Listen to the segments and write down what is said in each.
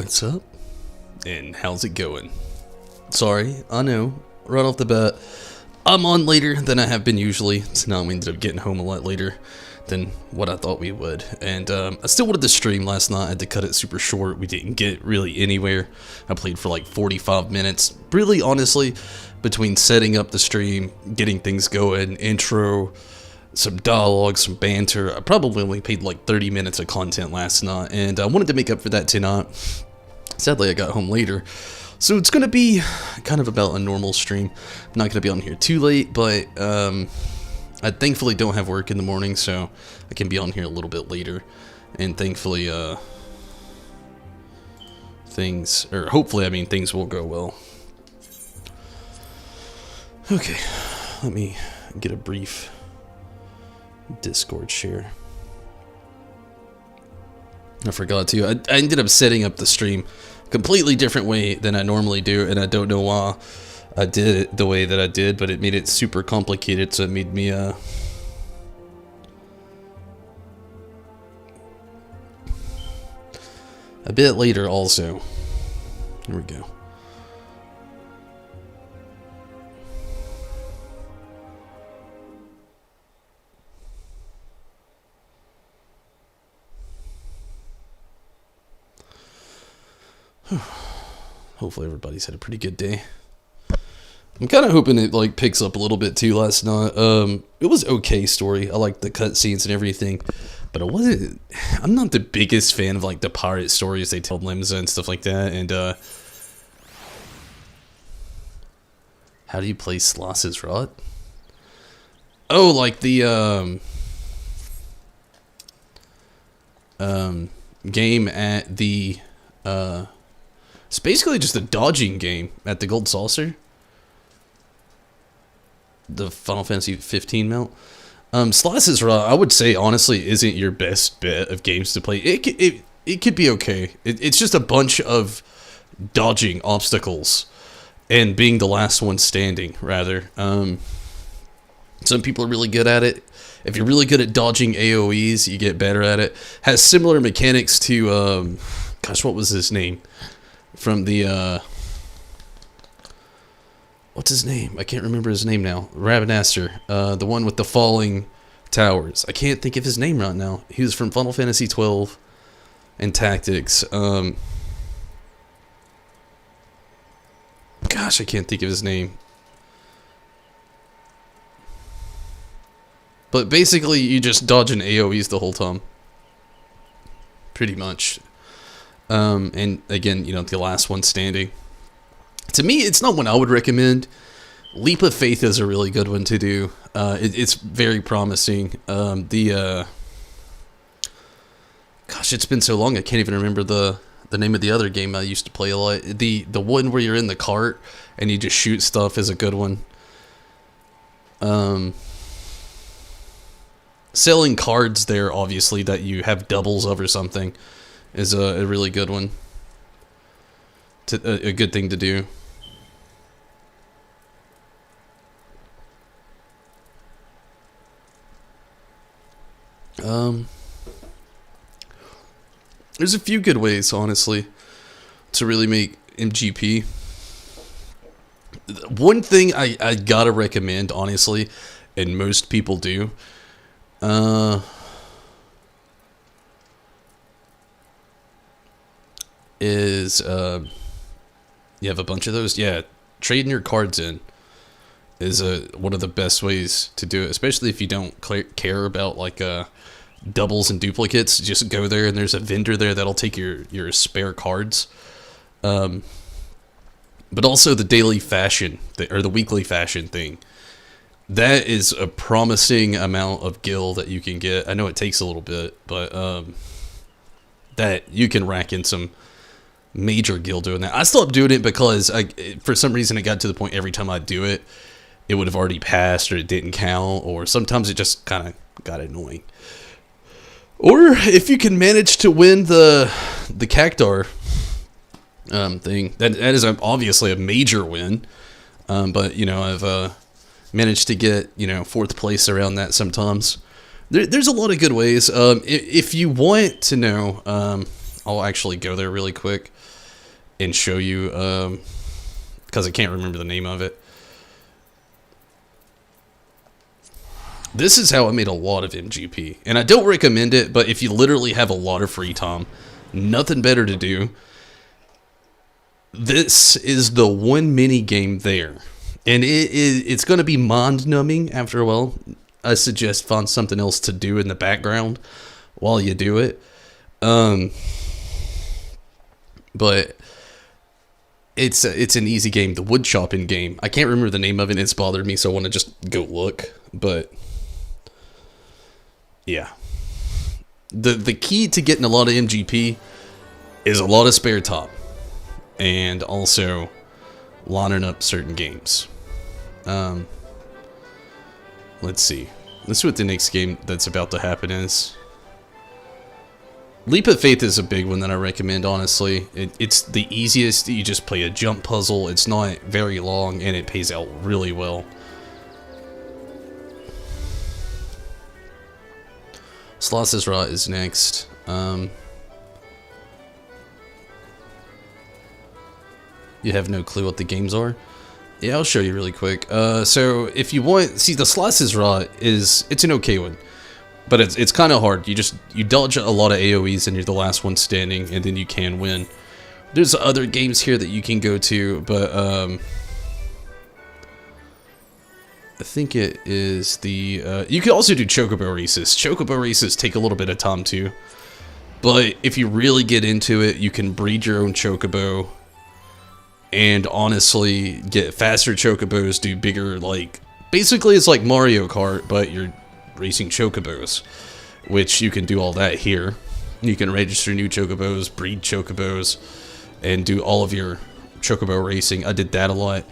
What's up? And how's it going? Sorry, I know, right off the bat, I'm on later than I have been usually. Now we ended up getting home a lot later than what I thought we would. And I still wanted to stream last night. I had to cut it super short. We didn't get really anywhere. I played for like 45 minutes. Really, honestly, between setting up the stream, getting things going, intro, some dialogue, some banter, I probably only paid like 30 minutes of content last night. And I wanted to make up for that tonight. Sadly, I got home later. So it's going to be kind of about a normal stream. I'm not going to be on here too late, but I thankfully don't have work in the morning, so I can be on here a little bit later. And thankfully, things will go well. Okay, let me get a brief Discord share. I forgot to. I ended up setting up the stream completely different way than I normally do, and I don't know why I did it the way that I did, but it made it super complicated, so it made me a bit later also. Here we go. Hopefully everybody's had a pretty good day. I'm kind of hoping it like picks up a little bit too last night. It was okay story. I liked the cutscenes and everything, but I'm not the biggest fan of like the pirate stories they tell Limsa and stuff like that. And how do you play Sloss's Rot? Oh, like the game at the it's basically just a dodging game at the Gold Saucer. The Final Fantasy 15 mount. Sloss's Rot, I would say, honestly, isn't your best bet of games to play. It could be okay. It's just a bunch of dodging obstacles and being the last one standing, rather. Some people are really good at it. If you're really good at dodging AoEs, you get better at it. Has similar mechanics to, gosh, what was his name? From the, what's his name? I can't remember his name now. Rabinaster, the one with the falling towers. I can't think of his name right now. He was from Final Fantasy XII and Tactics. Gosh, I can't think of his name. But basically, you just dodge an AoEs the whole time. Pretty much. And again, you know, the last one standing. To me, it's not one I would recommend. Leap of Faith is a really good one to do. It's very promising. Gosh, it's been so long I can't even remember the name of the other game I used to play a lot. The one where you're in the cart and you just shoot stuff is a good one. Selling cards there, obviously, that you have doubles of or something, is a really good one. A good thing to do. There's a few good ways, honestly, to really make MGP. One thing I gotta recommend, honestly, and most people do, is you have a bunch of those. Yeah, trading your cards in is one of the best ways to do it, especially if you don't care about like doubles and duplicates. Just go there and there's a vendor there that'll take your spare cards. But also the daily fashion or the weekly fashion thing. That is a promising amount of gil that you can get. I know it takes a little bit, but that you can rack in some major gil doing that. I stopped doing it because for some reason it got to the point every time I do it, it would have already passed or it didn't count, or sometimes it just kind of got annoying. Or if you can manage to win the Cactar thing, that is obviously a major win. But you know, I've managed to get, you know, 4th place around that sometimes. There's a lot of good ways. If you want to know, I'll actually go there really quick. and show you, because I can't remember the name of it. This is how I made a lot of MGP, and I don't recommend it, but if you literally have a lot of free time, nothing better to do, this is the one mini game there. And it's going to be mind-numbing after a while. I suggest find something else to do in the background while you do it. But it's an easy game. The wood chopping game. I can't remember the name of it. It's bothered me, so I want to just go look. But yeah, the key to getting a lot of MGP is a lot of spare top, and also lining up certain games. Let's see. Let's see what the next game that's about to happen is. Leap of Faith is a big one that I recommend, honestly. It's the easiest. You just play a jump puzzle. It's not very long, and it pays out really well. Sloss's Rot is next. You have no clue what the games are? Yeah, I'll show you really quick. So if you want, see, the Sloss's Rot it's an okay one, but it's kind of hard. You dodge a lot of AoEs and you're the last one standing, and then you can win. There's other games here that you can go to, but I think it is the you can also do Chocobo races. Chocobo races take a little bit of time too, but if you really get into it, you can breed your own Chocobo. And honestly, get faster chocobos, do bigger, like, basically it's like Mario Kart, but you're racing chocobos, which you can do all that here. You can register new chocobos, breed chocobos, and do all of your chocobo racing. I did that a lot.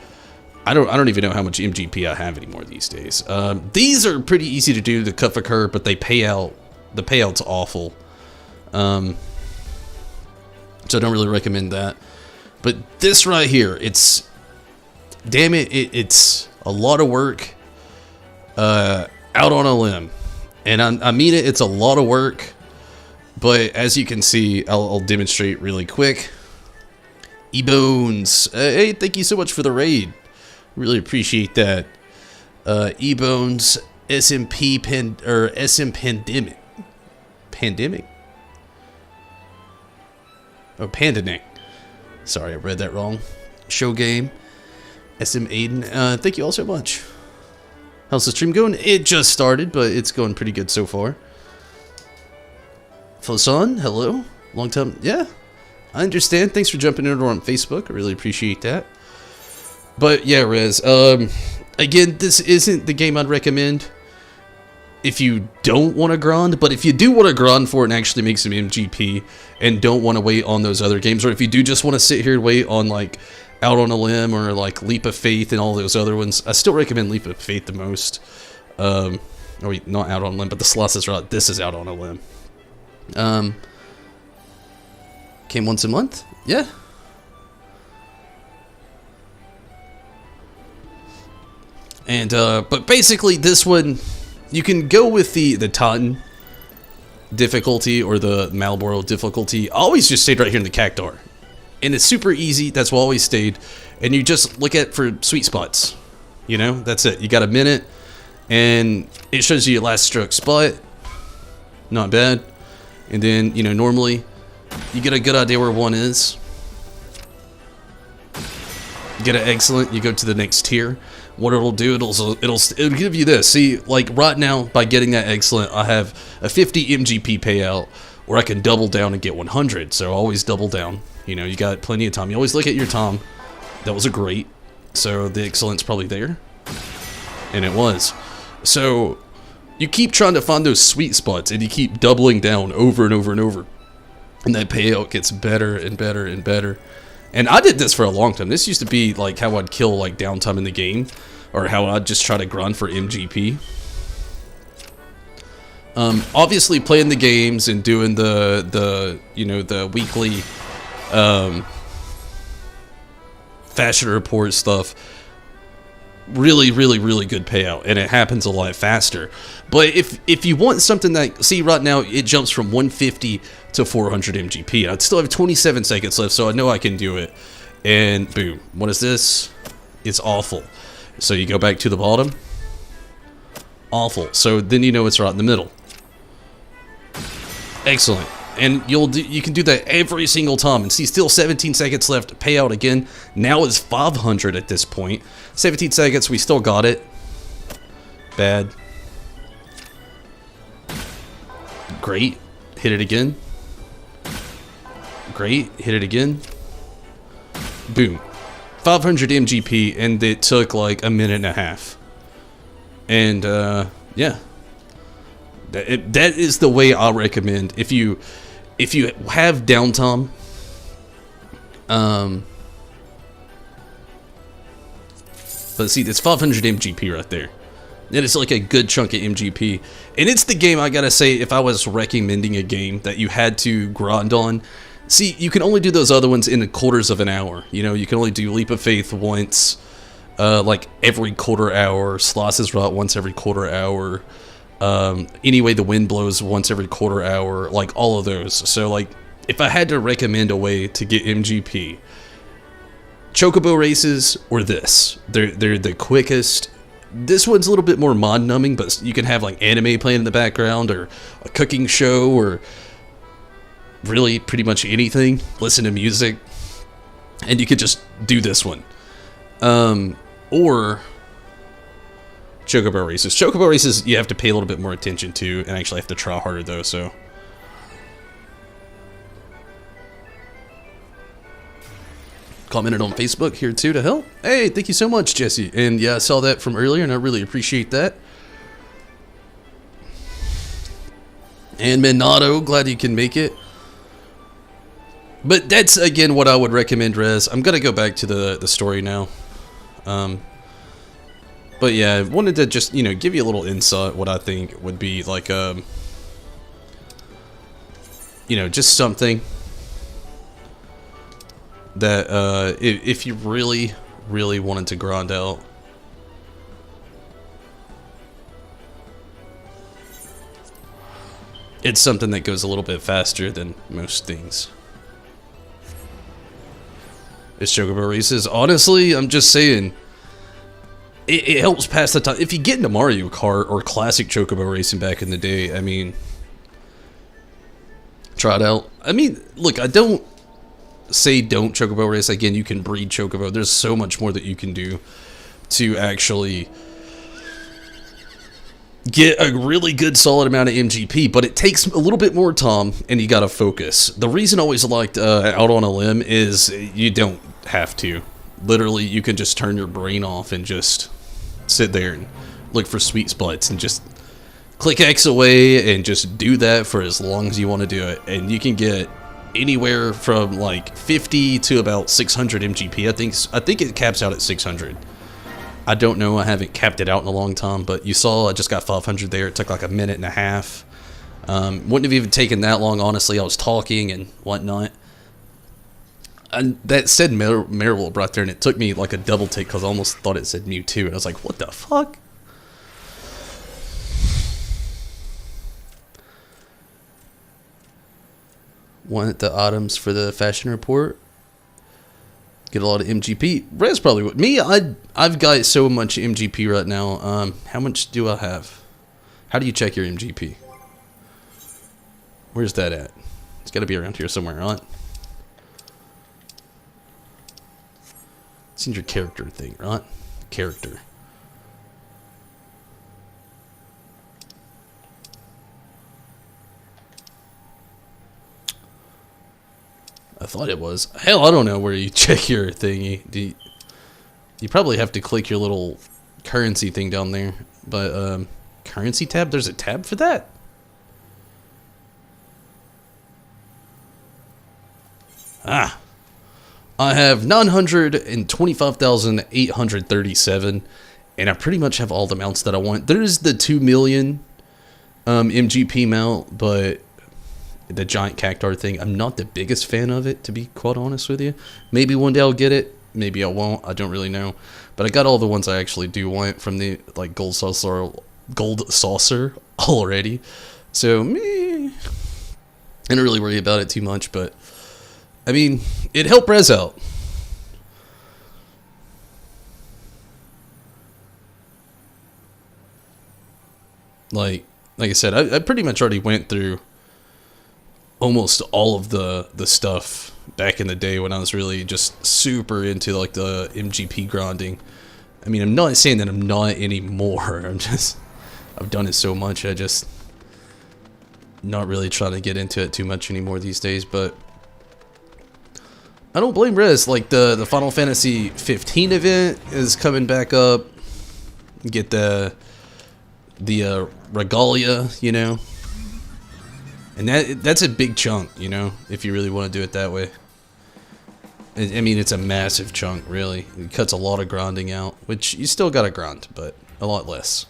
I don't even know how much MGP I have anymore these days. These are pretty easy to do, the cut for curve, but they pay out. The payout's awful. So I don't really recommend that. But this right here, it's, damn it, it's a lot of work out on a limb. And I mean it, it's a lot of work. But as you can see, I'll demonstrate really quick. E-Bones, hey, thank you so much for the raid. Really appreciate that. E-Bones, SM Pandemic. Pandemic? Oh, Pandemic. Sorry, I read that wrong. Show game. SM Aiden. Thank you all so much. How's the stream going? It just started, but it's going pretty good so far. Fosun, hello. Long time. Yeah, I understand. Thanks for jumping in on Facebook. I really appreciate that. But yeah, Rez. Again, this isn't the game I'd recommend if you don't want to grind, but if you do want to grind for it and actually make some MGP and don't want to wait on those other games, or if you do just want to sit here and wait on like Out on a Limb or like Leap of Faith and all those other ones, I still recommend Leap of Faith the most. Or not Out on a Limb, but the Sloss's Rot, this is Out on a Limb. Came once a month? Yeah. And but basically this one, you can go with the Titan difficulty or the Malboro difficulty. I always just stayed right here in the Cactar. And it's super easy, that's why I always stayed. And you just look at for sweet spots. You know, that's it. You got a minute, and it shows you your last stroke spot. Not bad. And then, you know, normally, you get a good idea where one is. You get an excellent, you go to the next tier. What it'll do, it'll give you this. See, like right now, by getting that excellent, I have a 50 MGP payout, or I can double down and get 100. So always double down. You know, you got plenty of time. You always look at your time. That was a great. So the excellent's probably there. And it was. So you keep trying to find those sweet spots, and you keep doubling down over and over and over. And that payout gets better and better and better. And I did this for a long time. This used to be like how I'd kill like downtime in the game, or how I'd just try to grind for MGP. Obviously playing the games and doing the you know, the weekly fashion report stuff, really, really, really good payout, and it happens a lot faster. But if you want something that, see right now, it jumps from 150 to 400 MGP. I still have 27 seconds left, so I know I can do it. And boom, what is this? It's awful. So you go back to the bottom. Awful. So then you know it's right in the middle. Excellent. And you can do that every single time. And see, still 17 seconds left. Payout again. Now it's 500 at this point. 17 seconds. We still got it. Bad. Great. Hit it again. Great. Hit it again. Boom. 500 MGP, and it took like a minute and a half. And yeah, that is the way I recommend if you have downtime. But see, it's 500 MGP right there. And it's like a good chunk of MGP. And it's the game, I gotta say, if I was recommending a game that you had to grind on. See, you can only do those other ones in quarters of an hour. You know, you can only do Leap of Faith once, like every quarter hour. Slices Rot once every quarter hour. Anyway, the Wind Blows once every quarter hour. Like all of those. So, like, if I had to recommend a way to get MGP, Chocobo races or this. They're the quickest. This one's a little bit more mind-numbing, but you can have like anime playing in the background or a cooking show or really pretty much anything. Listen to music, and you could just do this one. Or Chocobo races. Chocobo races you have to pay a little bit more attention to, and actually have to try harder though. So. Commented on Facebook here too to help. Hey, thank you so much, Jesse. And yeah, I saw that from earlier, and I really appreciate that. And Minato, glad you can make it. But that's again what I would recommend, Rez. I'm gonna go back to the story now. But yeah, I wanted to just, you know, give you a little insight what I think would be like you know, just something that if you really wanted to grind out, it's something that goes a little bit faster than most things. It's Chocobo races. Honestly, I'm just saying, it helps pass the time. If you get into Mario Kart or classic Chocobo racing back in the day, I mean, try it out. I mean, look, I don't say don't Chocobo race. Again, you can breed Chocobo. There's so much more that you can do to actually get a really good solid amount of MGP, but it takes a little bit more time, and you gotta focus. The reason I always liked Out on a Limb is you don't have to. Literally, you can just turn your brain off and just sit there and look for sweet spots and just click X away and just do that for as long as you want to do it. And you can get anywhere from like 50 to about 600 MGP. I think it caps out at 600. I don't know. I haven't capped it out in a long time, but you saw I just got 500 there. It took like a minute and a half. Wouldn't have even taken that long, honestly. I was talking and whatnot. And that said Marvel right there, and it took me like a double take because I almost thought it said Mewtwo, and I was like, what the fuck? Want the items for the fashion report? Get a lot of MGP. Rez probably would. Me, I've got so much MGP right now. How much do I have? How do you check your MGP? Where's that at? It's got to be around here somewhere, right? It's in your character thing, right? Character. I thought it was. Hell, I don't know where you check your thingy. You probably have to click your little currency thing down there. But, currency tab? There's a tab for that? Ah. I have 925,837. And I pretty much have all the mounts that I want. There's the 2 million MGP mount, but the giant cactar thing, I'm not the biggest fan of it, to be quite honest with you. Maybe one day I'll get it, maybe I won't, I don't really know. But I got all the ones I actually do want from the like gold saucer already. So meh. I don't really worry about it too much, but I mean, it helped Rez out. Like I said, I pretty much already went through almost all of the stuff back in the day when I was really just super into like the MGP grinding. I mean, I'm not saying that I'm not anymore. I've done it so much. I just not really trying to get into it too much anymore these days. But I don't blame Rez. Like the Final Fantasy 15 event is coming back up. Get the regalia, you know. And that's a big chunk, you know, if you really want to do it that way. I mean, it's a massive chunk, really. It cuts a lot of grinding out, which you still gotta grind, but a lot less.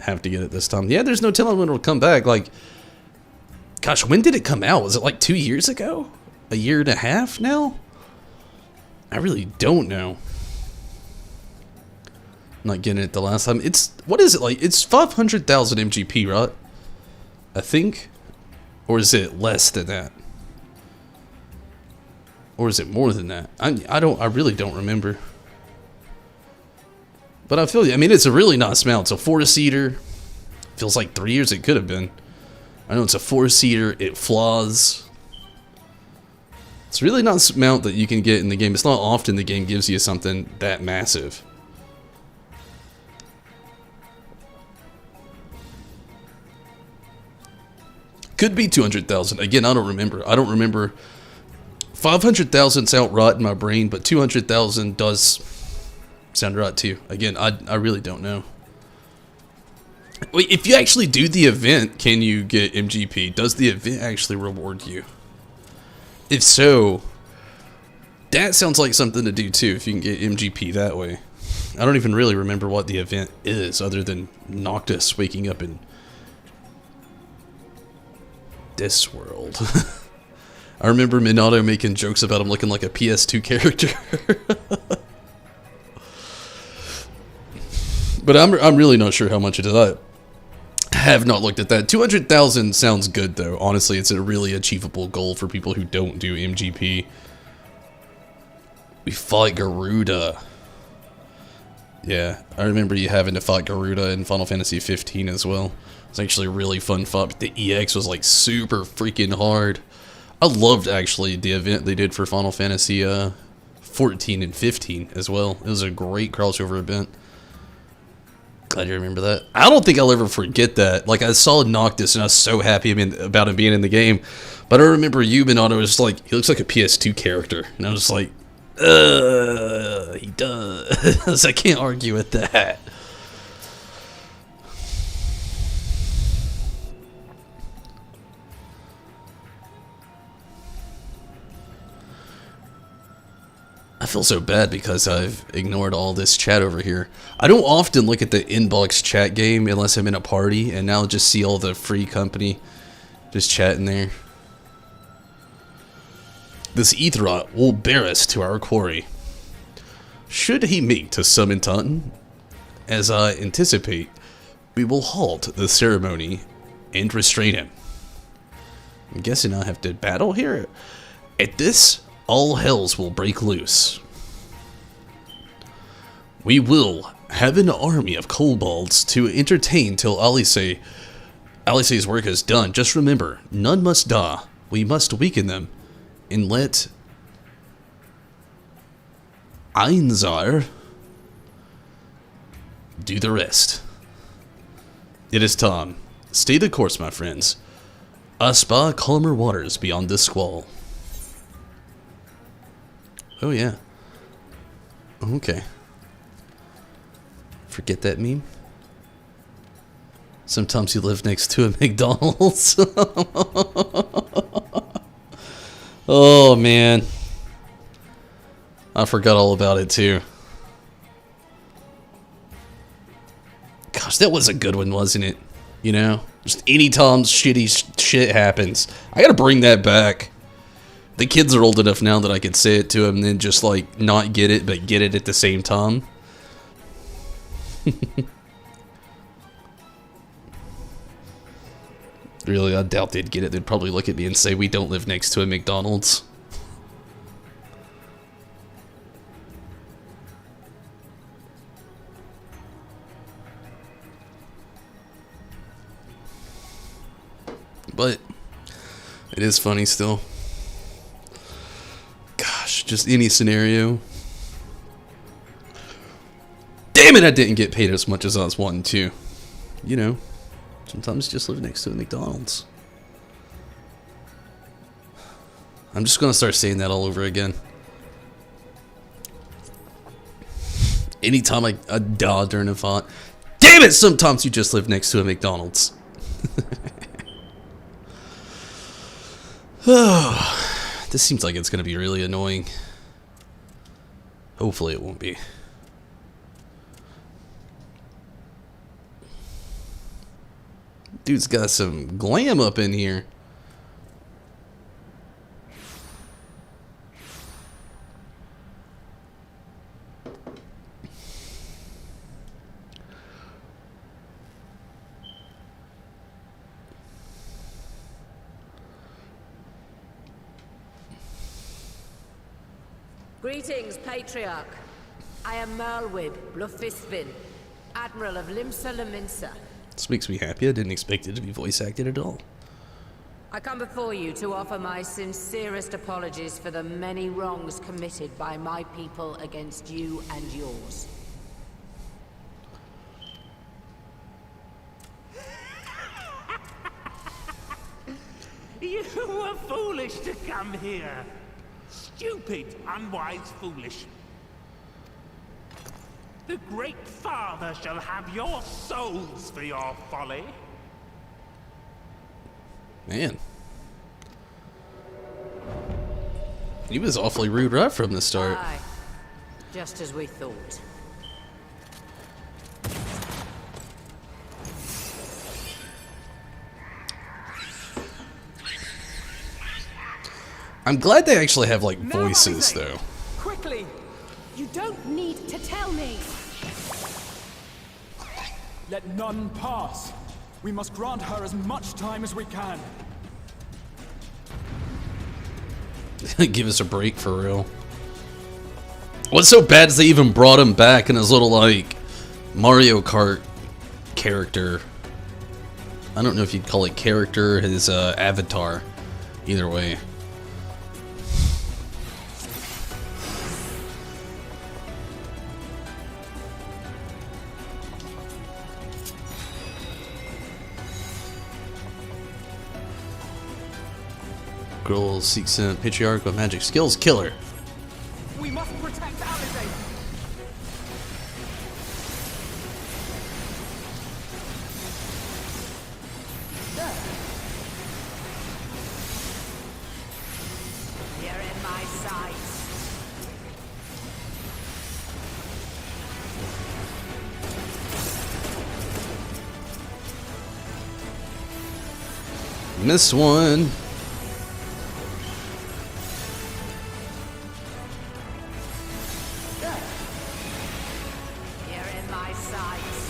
Have to get it this time. Yeah, there's no telling when it'll come back. Like, gosh, when did it come out? Was it like 2 years ago? A year and a half now? I really don't know. I'm not getting it the last time. What is it like? It's 500,000 MGP, right? I think? Or is it less than that? Or is it more than that? I really don't remember. But I feel you. I mean, it's a really nice mount. It's a 4-seater. Feels like 3 years it could have been. I know it's a 4-seater. It flaws. It's a really nice mount that you can get in the game. It's not often the game gives you something that massive. Could be 200,000. Again, I don't remember. 500,000's out right in my brain, but 200,000 does sound right too. Again, I really don't know. Wait, if you actually do the event, can you get MGP? Does the event actually reward you? If so, that sounds like something to do too, if you can get MGP that way. I don't even really remember what the event is, other than Noctis waking up in this world. I remember Minato making jokes about him looking like a PS2 character. But I'm really not sure how much it is. I have not looked at that. 200,000 sounds good though. Honestly, it's a really achievable goal for people who don't do MGP. We fight Garuda. Yeah, I remember you having to fight Garuda in Final Fantasy 15 as well. It's actually a really fun fight, but the EX was like super freaking hard. I loved actually the event they did for Final Fantasy 14 and 15 as well. It was a great crossover event. Glad you remember that. I don't think I'll ever forget that. Like, I saw Noctis and I was so happy about him being in the game. But I remember you, Minato, was like, he looks like a PS2 character. And I was just like, he does. I can't argue with that. I feel so bad because I've ignored all this chat over here. I don't often look at the inbox chat game unless I'm in a party, and now just see all the free company just chatting there. This Aetherat will bear us to our quarry. Should he meet to summon Taunton, as I anticipate, we will halt the ceremony and restrain him. I'm guessing I'll have to battle here. At this, all hells will break loose. We will have an army of kobolds to entertain till Alice's work is done. Just remember, none must die. We must weaken them and let Einzar do the rest. It is time. Stay the course, my friends. I spy calmer waters beyond this squall. Oh yeah. Okay. Forget that meme. Sometimes you live next to a McDonald's. Oh man. I forgot all about it too. Gosh, that was a good one, wasn't it? You know? Just anytime shit happens. I gotta bring that back. The kids are old enough now that I could say it to them and then just, like, not get it, but get it at the same time. Really, I doubt they'd get it. They'd probably look at me and say, we don't live next to a McDonald's. But it is funny still. Gosh, just any scenario. Damn it, I didn't get paid as much as I was wanting to. You know, sometimes you just live next to a McDonald's. I'm just gonna start saying that all over again. Anytime I die during a fight. Damn it, sometimes you just live next to a McDonald's. This seems like it's gonna be really annoying. Hopefully it won't be. Dude's got some glam up in here. Greetings, Patriarch. I am Merlwib Blufisvin, Admiral of Limsa Laminsa. This makes me happy. I didn't expect it to be voice acted at all. I come before you to offer my sincerest apologies for the many wrongs committed by my people against you and yours. You were foolish to come here. Stupid, unwise, foolish. The Great Father shall have your souls for your folly. Man. He was awfully rude right from the start. Aye, just as we thought. I'm glad they actually have, like, voices, though. Quickly! You don't need to tell me! Let none pass. We must grant her as much time as we can. Give us a break, for real. What's so bad is they even brought him back in his little, like, Mario Kart character. I don't know if you'd call it character, his avatar. Either way. Girl seeks a patriarchal magic skills killer. We must protect Alizé. You're in my sights. Missed one. You're in my sights.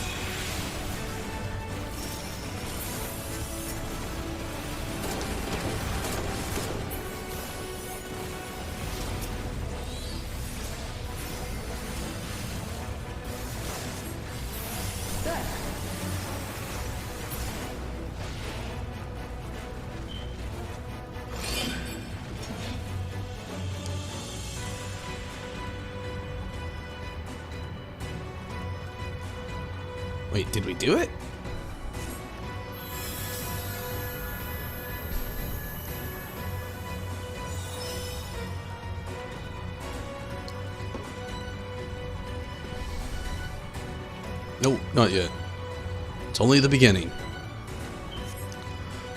Wait, did we do it? Nope, not yet. It's only the beginning.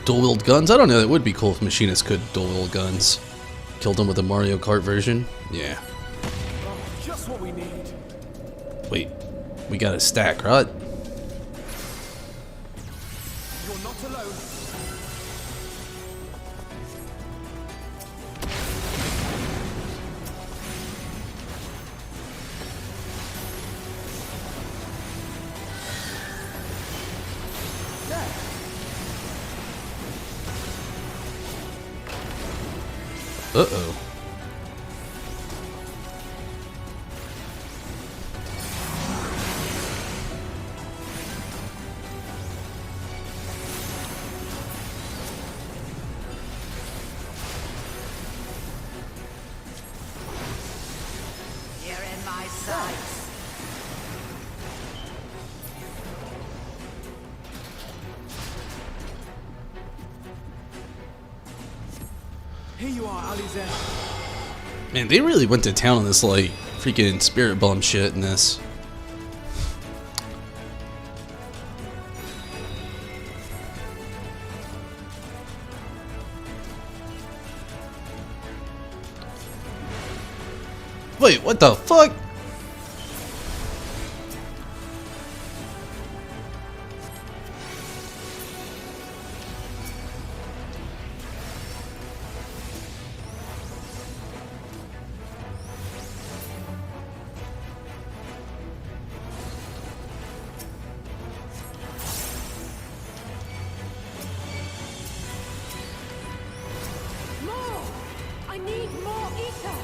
Dual-wield guns? I don't know, that would be cool if machinists could dual-wield guns. Killed them with a Mario Kart version? Yeah. Oh, just what we need. Wait, we got a stack, right? Uh-oh. You're in my sights. Here you are, Alize. Man, they really went to town on this, like, freaking spirit bomb shit in this. Wait, what the fuck? More! I need more ether!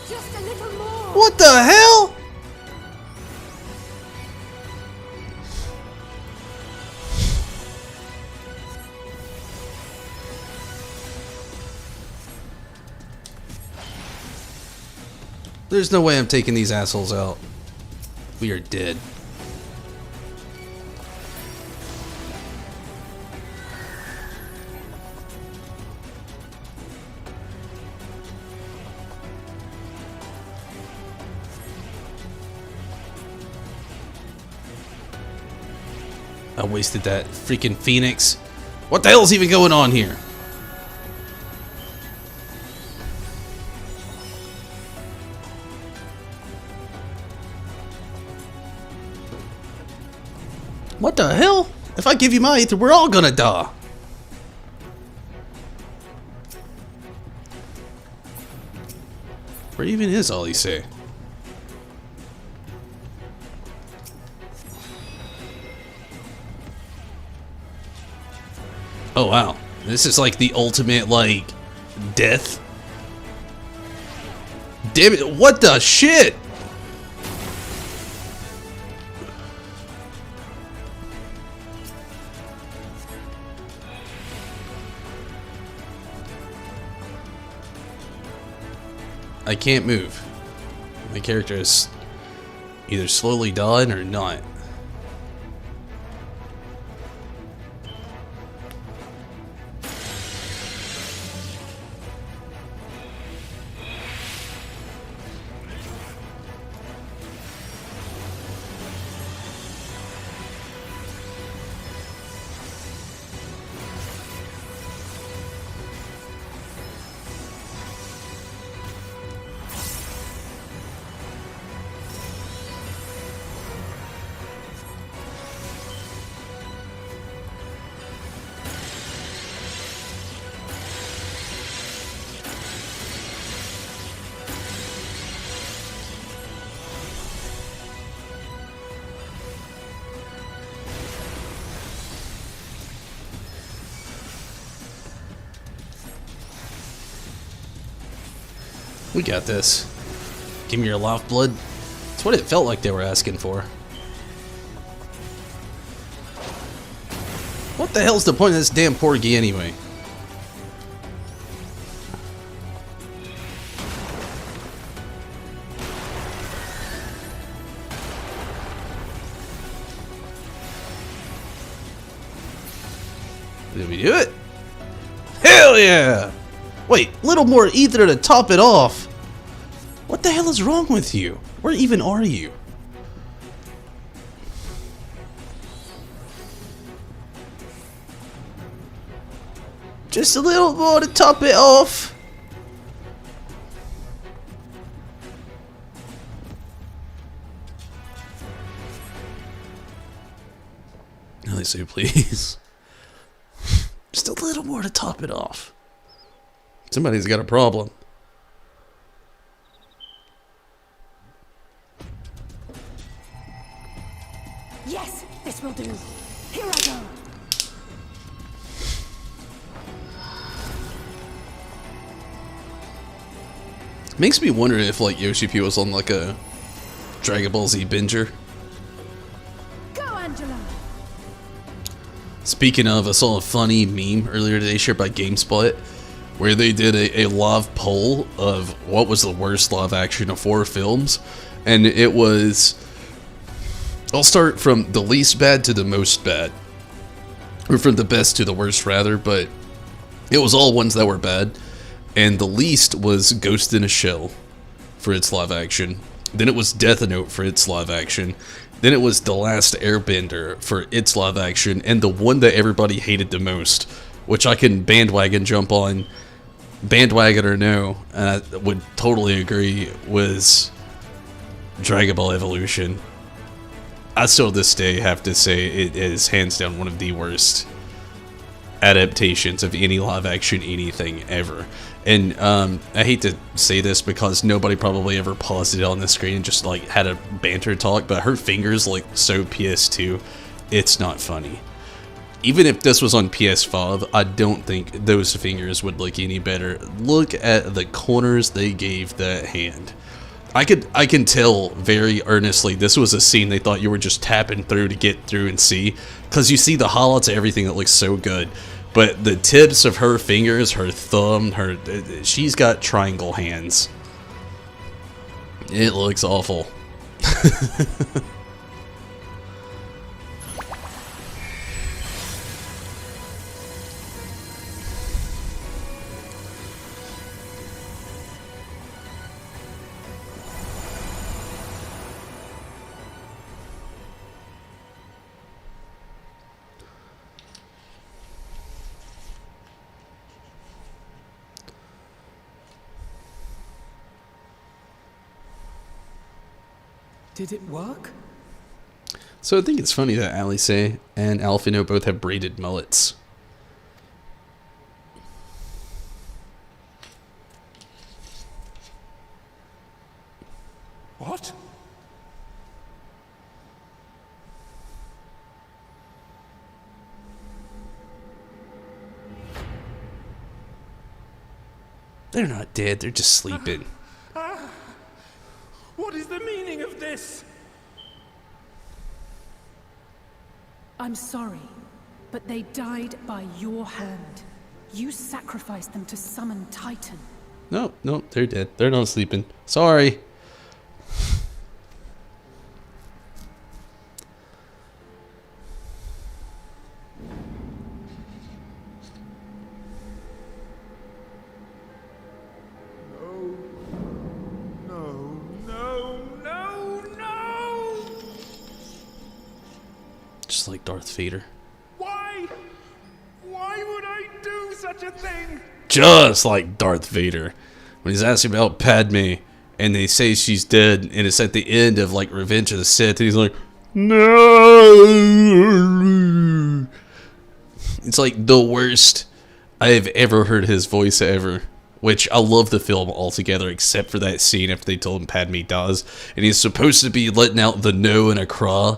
Just a little more! What the hell? There's no way I'm taking these assholes out. We are dead. I wasted that freaking Phoenix. What the hell's even going on here? What the hell? If I give you my ether, we're all gonna die. Where even is Alize? Oh wow. This is like the ultimate, like, death. Damn it, what the shit? I can't move. My character is either slowly dying or not. We got this. Give me your lifeblood. That's what it felt like they were asking for. What the hell's the point of this damn porgy anyway? Did we do it? Hell yeah! Wait, little more ether to top it off. What the hell is wrong with you? Where even are you? Just a little more to top it off. Alize, please. Just a little more to top it off. Somebody's got a problem. Yes, this will do. Here I go. Makes me wonder if like Yoshi P was on like a Dragon Ball Z binger. Go, Angela. Speaking of, I saw a funny meme earlier today shared by GameSpot where they did a live poll of what was the worst live action of 4 films, and it was, I'll start from the least bad to the most bad, or from the best to the worst rather, but it was all ones that were bad, and the least was Ghost in a Shell for its live action. Then it was Death Note for its live action. Then it was The Last Airbender for its live action, and the one that everybody hated the most, which I can bandwagon jump on, bandwagon or no, and I would totally agree, was Dragon Ball Evolution. I still to this day have to say it is hands down one of the worst adaptations of any live action anything ever. And I hate to say this because nobody probably ever paused it on the screen and just like had a banter talk, but her fingers look so PS2, it's not funny. Even if this was on PS5, I don't think those fingers would look any better. Look at the corners they gave that hand. I can tell very earnestly this was a scene they thought you were just tapping through to get through and see, because you see the highlights of everything that looks so good. But the tips of her fingers, her thumb, she's got triangle hands. It looks awful. Did it work? So I think it's funny that Alice and Alfino both have braided mullets. What? They're not dead, they're just sleeping. What is the meaning of this? I'm sorry, but they died by your hand. You sacrificed them to summon Titan. No, they're dead. They're not sleeping. Sorry. Just like Darth Vader. Why? Why would I do such a thing? Just like Darth Vader. When he's asking about Padme, and they say she's dead, and it's at the end of, like, Revenge of the Sith, and he's like, no! It's like the worst I have ever heard his voice ever. Which, I love the film altogether, except for that scene after they told him Padme dies. And he's supposed to be letting out the no and a cry,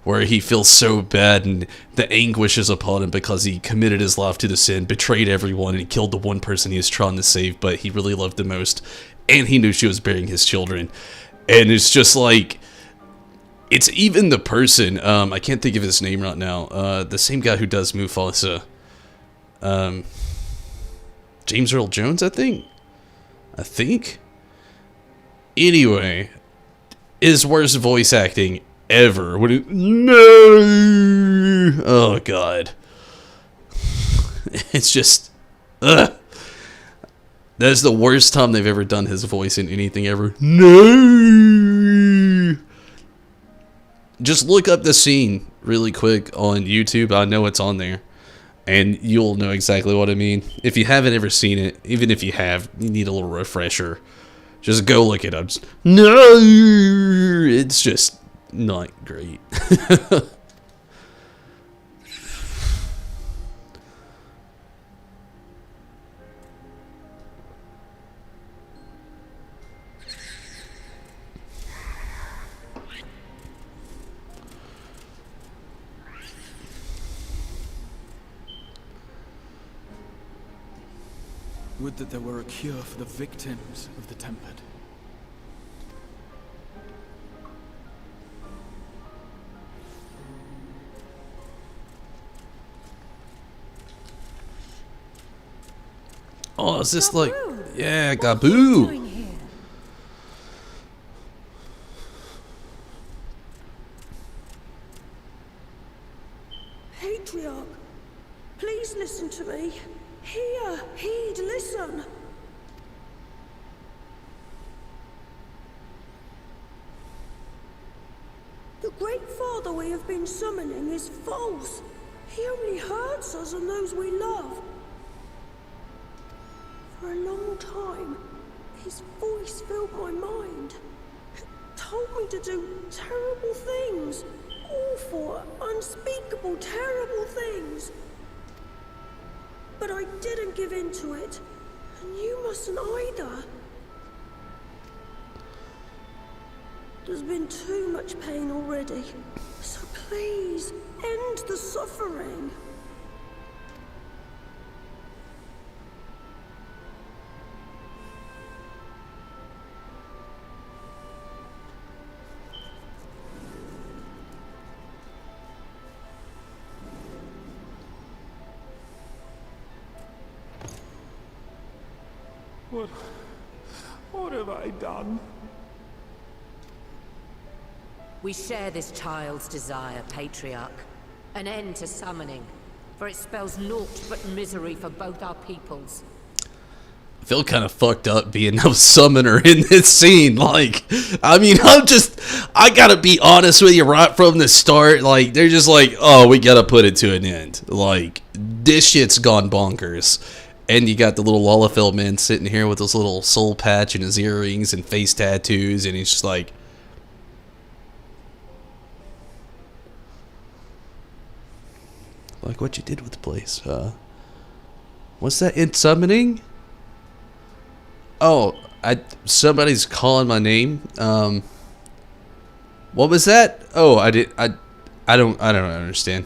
where he feels so bad and the anguish is upon him because he committed his life to the sin, betrayed everyone, and he killed the one person he was trying to save, but he really loved the most, and he knew she was burying his children. And it's just like, it's even the person, I can't think of his name right now, the same guy who does Mufasa, James Earl Jones, I think? Anyway, his worst voice acting ever. No! Oh, God. It's just... Ugh. That's the worst time they've ever done his voice in anything ever. No! Just look up the scene really quick on YouTube. I know it's on there. And you'll know exactly what I mean. If you haven't ever seen it, even if you have, you need a little refresher. Just go look it up. No! It's just not great. Would that there were a cure for the victims of the Tempered. Oh, is this like... Yeah, What are you doing Gaboo! here? Patriarch, please listen to me. Hear, heed, listen. The Great Father we have been summoning is false. He only hurts us and those we love. For a long time, his voice filled my mind. It told me to do terrible things. Awful, unspeakable, terrible things. But I didn't give in to it, and you mustn't either. There's been too much pain already, so please, end the suffering. What have I done? We share this child's desire, Patriarch. An end to summoning, for it spells naught but misery for both our peoples. I feel kind of fucked up being a summoner in this scene. Like, I mean, I gotta be honest with you right from the start. Like, they're just like, oh, we gotta put it to an end. Like, this shit's gone bonkers. And you got the little Lullafell man sitting here with his little soul patch and his earrings and face tattoos, and he's just like, what you did with the place, what's that in summoning? Oh, somebody's calling my name. What was that? Oh, I don't understand.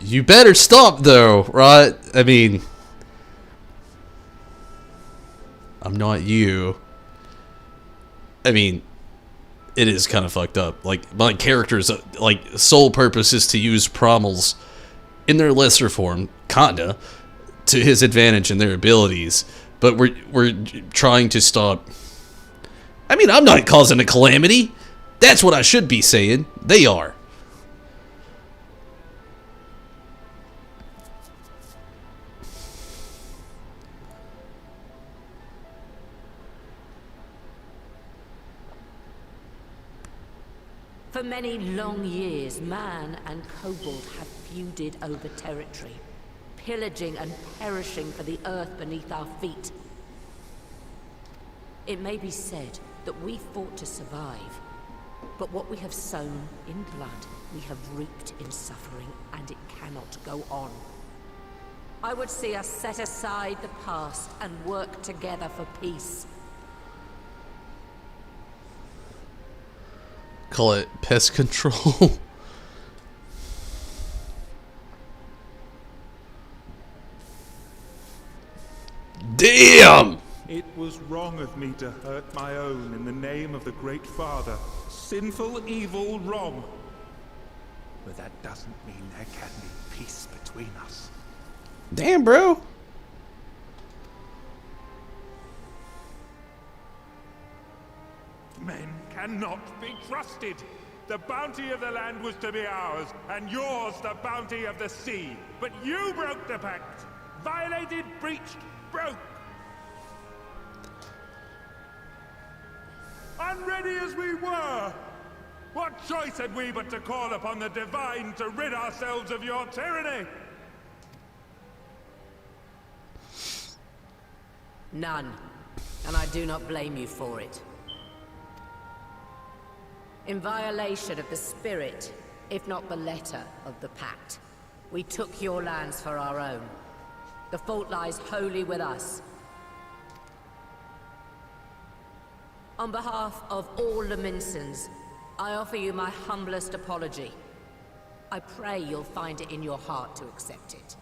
You better stop though, right? I mean, I'm not you. I mean, it is kind of fucked up. Like, my character's like sole purpose is to use Prommels in their lesser form, kinda, to his advantage and their abilities. But we're trying to stop. I mean, I'm not causing a calamity. That's what I should be saying. They are. For many long years, man and kobold have feuded over territory, pillaging and perishing for the earth beneath our feet. It may be said that we fought to survive, but what we have sown in blood, we have reaped in suffering, and it cannot go on. I would see us set aside the past and work together for peace. Call it pest control. Damn! It was wrong of me to hurt my own in the name of the Great Father. Sinful, evil, wrong. But that doesn't mean there can be peace between us. Damn, bro. Men cannot be trusted. The bounty of the land was to be ours, and yours the bounty of the sea. But you broke the pact. Violated, breached, broke. Unready as we were, what choice had we but to call upon the divine to rid ourselves of your tyranny? None, and I do not blame you for it. In violation of the spirit, if not the letter, of the pact, we took your lands for our own. The fault lies wholly with us. On behalf of all Laminsons, I offer you my humblest apology. I pray you'll find it in your heart to accept it.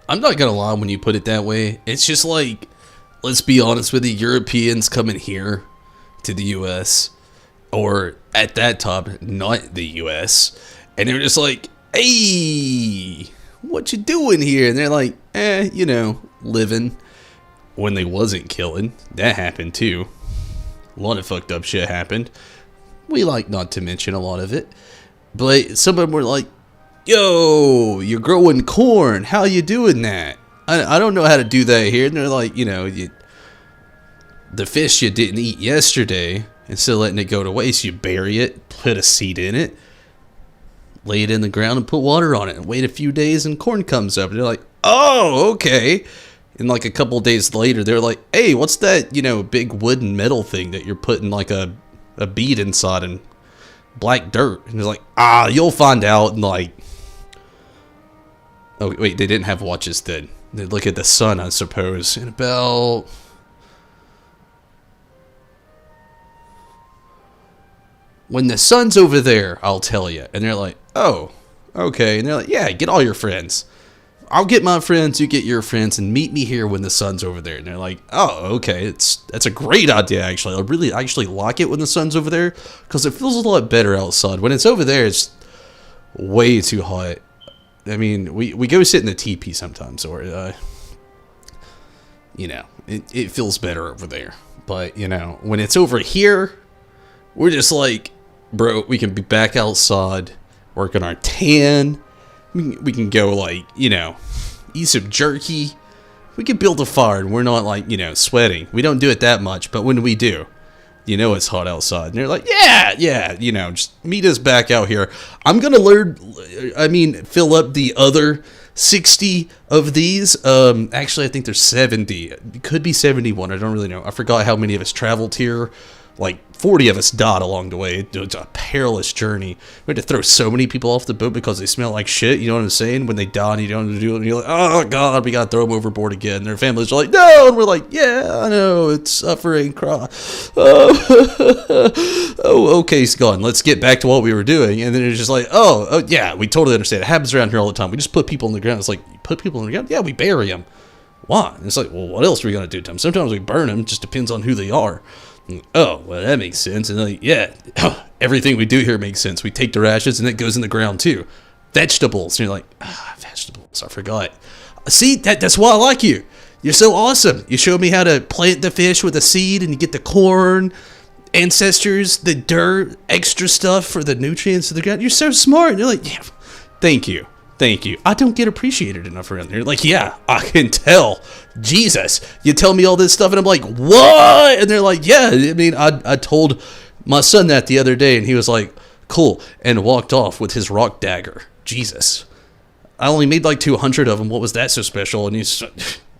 I'm not gonna lie, when you put it that way, it's just like, let's be honest with you, Europeans coming here to the US, or at that time, not the US, and they're just like, hey, what you doing here? And they're like, you know, living, when they wasn't killing. That happened too. A lot of fucked up shit happened. We like not to mention a lot of it. But some of them were like, yo, you're growing corn. How you doing that? I don't know how to do that here. And they're like, you know, the fish you didn't eat yesterday, instead of letting it go to waste, you bury it, put a seed in it, lay it in the ground and put water on it, and wait a few days and corn comes up. And they're like, oh, okay. And like a couple days later, they're like, hey, what's that, you know, big wooden metal thing that you're putting like a bead inside and black dirt? And they're like, you'll find out. And like, oh wait, they didn't have watches then. They look at the sun, I suppose, in about when the sun's over there, I'll tell you. And they're like, oh, okay. And they're like, yeah, get all your friends. I'll get my friends, you get your friends, and meet me here when the sun's over there. And they're like, oh, okay, that's a great idea, actually. I really actually like it when the sun's over there, because it feels a lot better outside. When it's over there, it's way too hot. I mean, we go sit in the teepee sometimes, or, you know, it feels better over there. But, you know, when it's over here, we're just like, bro, we can be back outside, work on our tan. We can go, like, you know, eat some jerky. We can build a fire, and we're not, like, you know, sweating. We don't do it that much, but when we do, you know it's hot outside. And they're like, yeah, you know, just meet us back out here. I'm going to fill up the other 60 of these. Actually, I think there's 70. It could be 71. I don't really know. I forgot how many of us traveled here. Like, 40 of us died along the way. It was a perilous journey. We had to throw so many people off the boat because they smell like shit. You know what I'm saying? When they die and you don't do it, and you're like, oh, God, we got to throw them overboard again. And their families are like, no. And we're like, yeah, I know. It's suffering. Cry. Oh, okay, it's gone. Let's get back to what we were doing. And then it's just like, oh, yeah, we totally understand. It happens around here all the time. We just put people in the ground. It's like, you put people in the ground? Yeah, we bury them. Why? And it's like, well, what else are we going to do to them? Sometimes we burn them. It just depends on who they are. Oh, well, that makes sense. And like, yeah, everything we do here makes sense. We take their ashes and it goes in the ground too. Vegetables. And you're like, vegetables, I forgot. See, that's why I like you. You're so awesome. You showed me how to plant the fish with a seed, and you get the corn, ancestors, the dirt, extra stuff for the nutrients of the ground. You're so smart. And you're like, yeah, thank you. I don't get appreciated enough around here. Like, yeah, I can tell. Jesus, you tell me all this stuff, and I'm like, what? And they're like, yeah, I mean, I told my son that the other day, and he was like, cool, and walked off with his rock dagger. Jesus. I only made like 200 of them. What was that so special? And he's,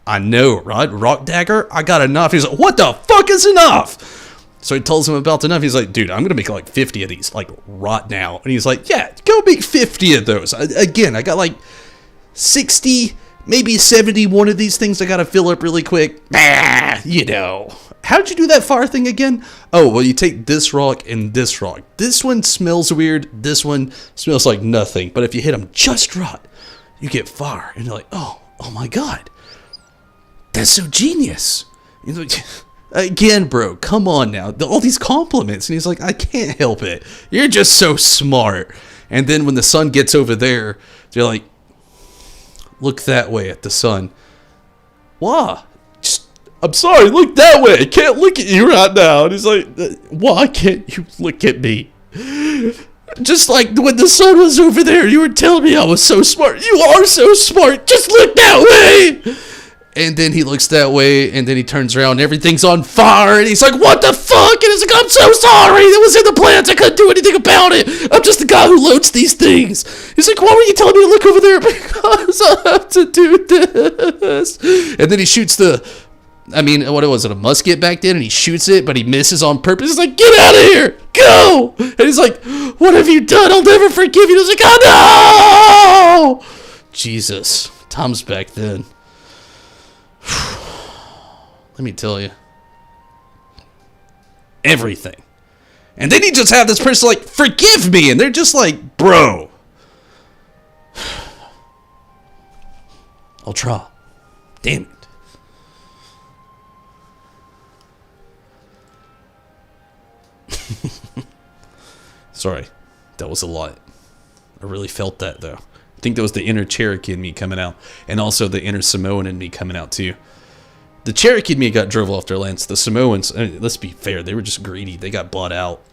I know, right? Rock dagger? I got enough. He's like, what the fuck is enough? So he tells him about enough. He's like, dude, I'm going to make like 50 of these, like, right now. And he's like, yeah, go make 50 of those. Again, I got like 60, maybe 71 of these things I got to fill up really quick. You know. How'd you do that fire thing again? Oh, well, you take this rock and this rock. This one smells weird. This one smells like nothing. But if you hit them just right, you get fire. And you're like, oh my God. That's so genius. You're like, again, bro, come on now. All these compliments. And he's like, I can't help it. You're just so smart. And then when the sun gets over there, they're like, look that way at the sun. Why? I'm sorry, look that way. I can't look at you right now. And he's like, why can't you look at me? Just like when the sun was over there, you were telling me I was so smart. You are so smart. Just look that way. And then he looks that way, and then he turns around, and everything's on fire, and he's like, what the fuck? And he's like, I'm so sorry. It was in the plans. I couldn't do anything about it. I'm just the guy who loads these things. He's like, why were you telling me to look over there? Because I have to do this. And then he shoots what was it, a musket back then? And he shoots it, but he misses on purpose. He's like, get out of here. Go. And he's like, what have you done? I'll never forgive you. And he's like, oh, no. Jesus. Times back then. Let me tell you, everything And then you just have this person like, forgive me, and they're just like, bro. I'll try. Damn it. Sorry, that was a lot. I really felt that, though. I think that was the inner Cherokee in me coming out, and also the inner Samoan in me coming out, too. The Cherokee in me got drove off their lands. The Samoans, I mean, let's be fair, they were just greedy. They got bought out.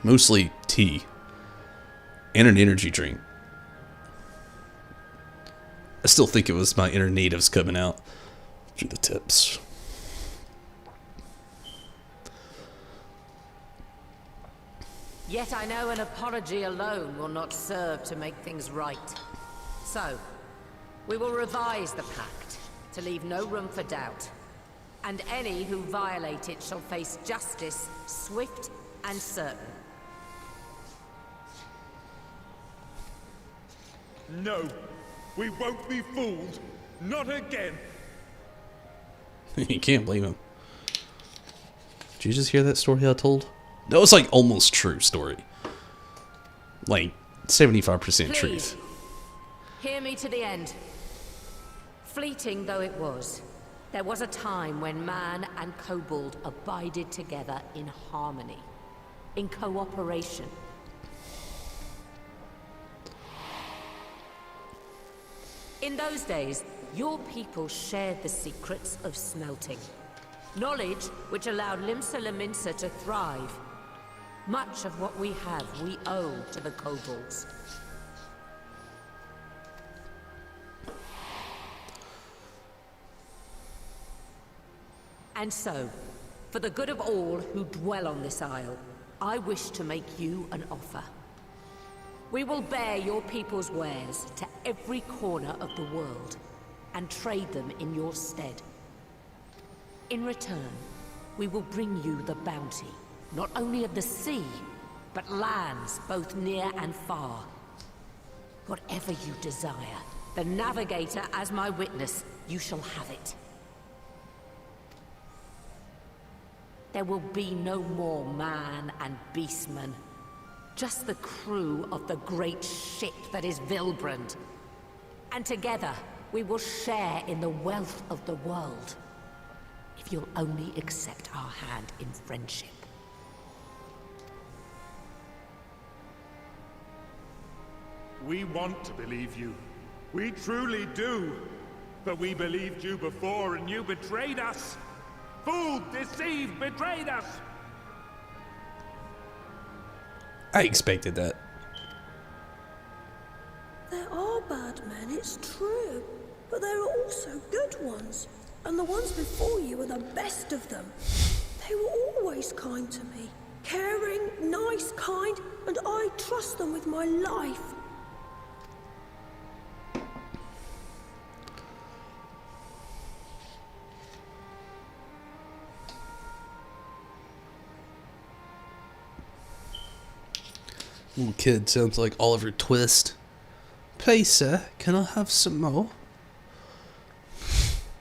Mostly tea. And an energy drink. I still think it was my inner natives coming out through the tips. Yet I know an apology alone will not serve to make things right. So, we will revise the pact to leave no room for doubt. And any who violate it shall face justice, swift and certain. No, we won't be fooled. Not again. You can't blame him. Did you just hear that story I told? That was like almost true story. Like 75% truth. Hear me to the end. Fleeting though it was, there was a time when man and kobold abided together in harmony, in cooperation. In those days, your people shared the secrets of smelting. Knowledge which allowed Limsa Lominsa to thrive. Much of what we have, we owe to the kobolds. And so, for the good of all who dwell on this isle, I wish to make you an offer. We will bear your people's wares to every corner of the world, and trade them in your stead. In return, we will bring you the bounty, not only of the sea, but lands both near and far. Whatever you desire, the Navigator as my witness, you shall have it. There will be no more man and beastman. Just the crew of the great ship that is Vilbrand. And together, we will share in the wealth of the world. If you'll only accept our hand in friendship. We want to believe you. We truly do. But we believed you before and you betrayed us. Fooled, deceived, betrayed us. I expected that. There are bad men, it's true. But there are also good ones. And the ones before you are the best of them. They were always kind to me. Caring, nice, kind, and I trust them with my life. Little kid sounds like Oliver Twist. Please, sir, can I have some more?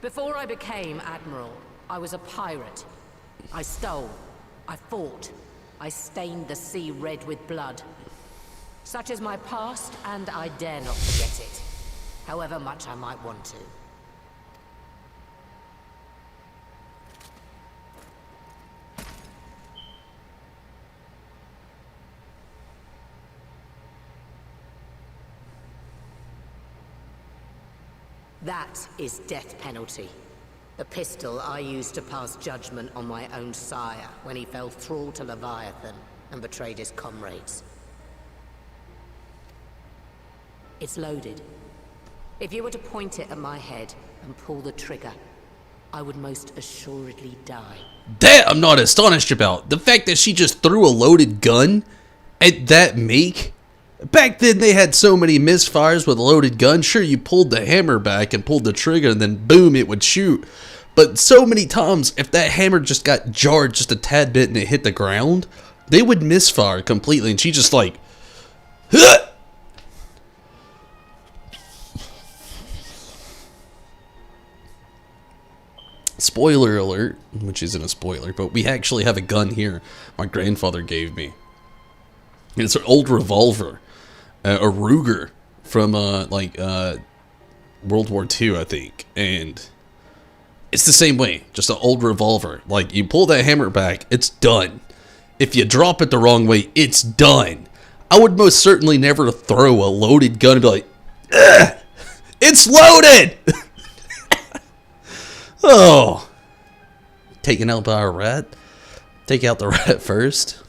Before I became Admiral, I was a pirate. I stole. I fought. I stained the sea red with blood. Such is my past, and I dare not forget it. However much I might want to. That is death penalty. The pistol I used to pass judgment on my own sire when he fell thrall to Leviathan and betrayed his comrades. It's loaded. If you were to point it at my head and pull the trigger, I would most assuredly die. That I'm not astonished about. The fact that she just threw a loaded gun at that make. Back then they had so many misfires with a loaded gun. Sure, you pulled the hammer back and pulled the trigger and then boom, it would shoot. But so many times, if that hammer just got jarred just a tad bit and it hit the ground, they would misfire completely. And she just like, huh! spoiler alert, which isn't a spoiler, but we actually have a gun here my grandfather gave me. And it's an old revolver, a Ruger from World War II, I think, and it's the same way, just an old revolver. Like, you pull that hammer back, it's done. If you drop it the wrong way, it's done. I would most certainly never throw a loaded gun and be like, ugh, it's loaded! Oh. Taken out by a rat? Take out the rat first.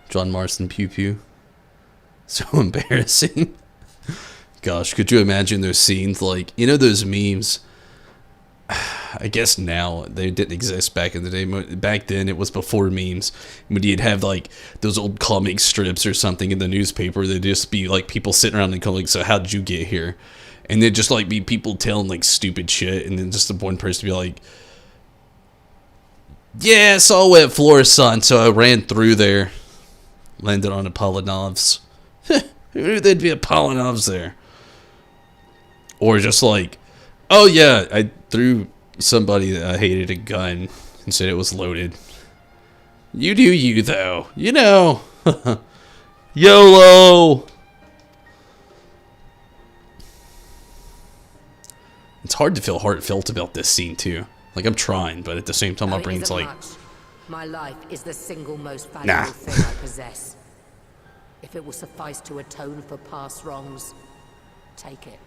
John Marston Pew Pew. So embarrassing. Gosh, could you imagine those scenes? Like, you know those memes? I guess now they didn't exist back in the day. Back then, it was before memes. When you'd have like those old comic strips or something in the newspaper, they'd just be like people sitting around and going, like, "So how'd you get here?" And they'd just like be people telling like stupid shit, and then just the one person be like, "Yeah, it's all wet floor, son. So I ran through there, landed on Apollonov's. Who knew there'd be Apollonov's there?" Or just like, "Oh yeah, I threw somebody that I hated a gun and said it was loaded." You do you, though. You know. YOLO! It's hard to feel heartfelt about this scene, too. Like, I'm trying, but at the same time, my brain's like... My life is the single most valuable thing I possess. If it will suffice to atone for past wrongs, take it.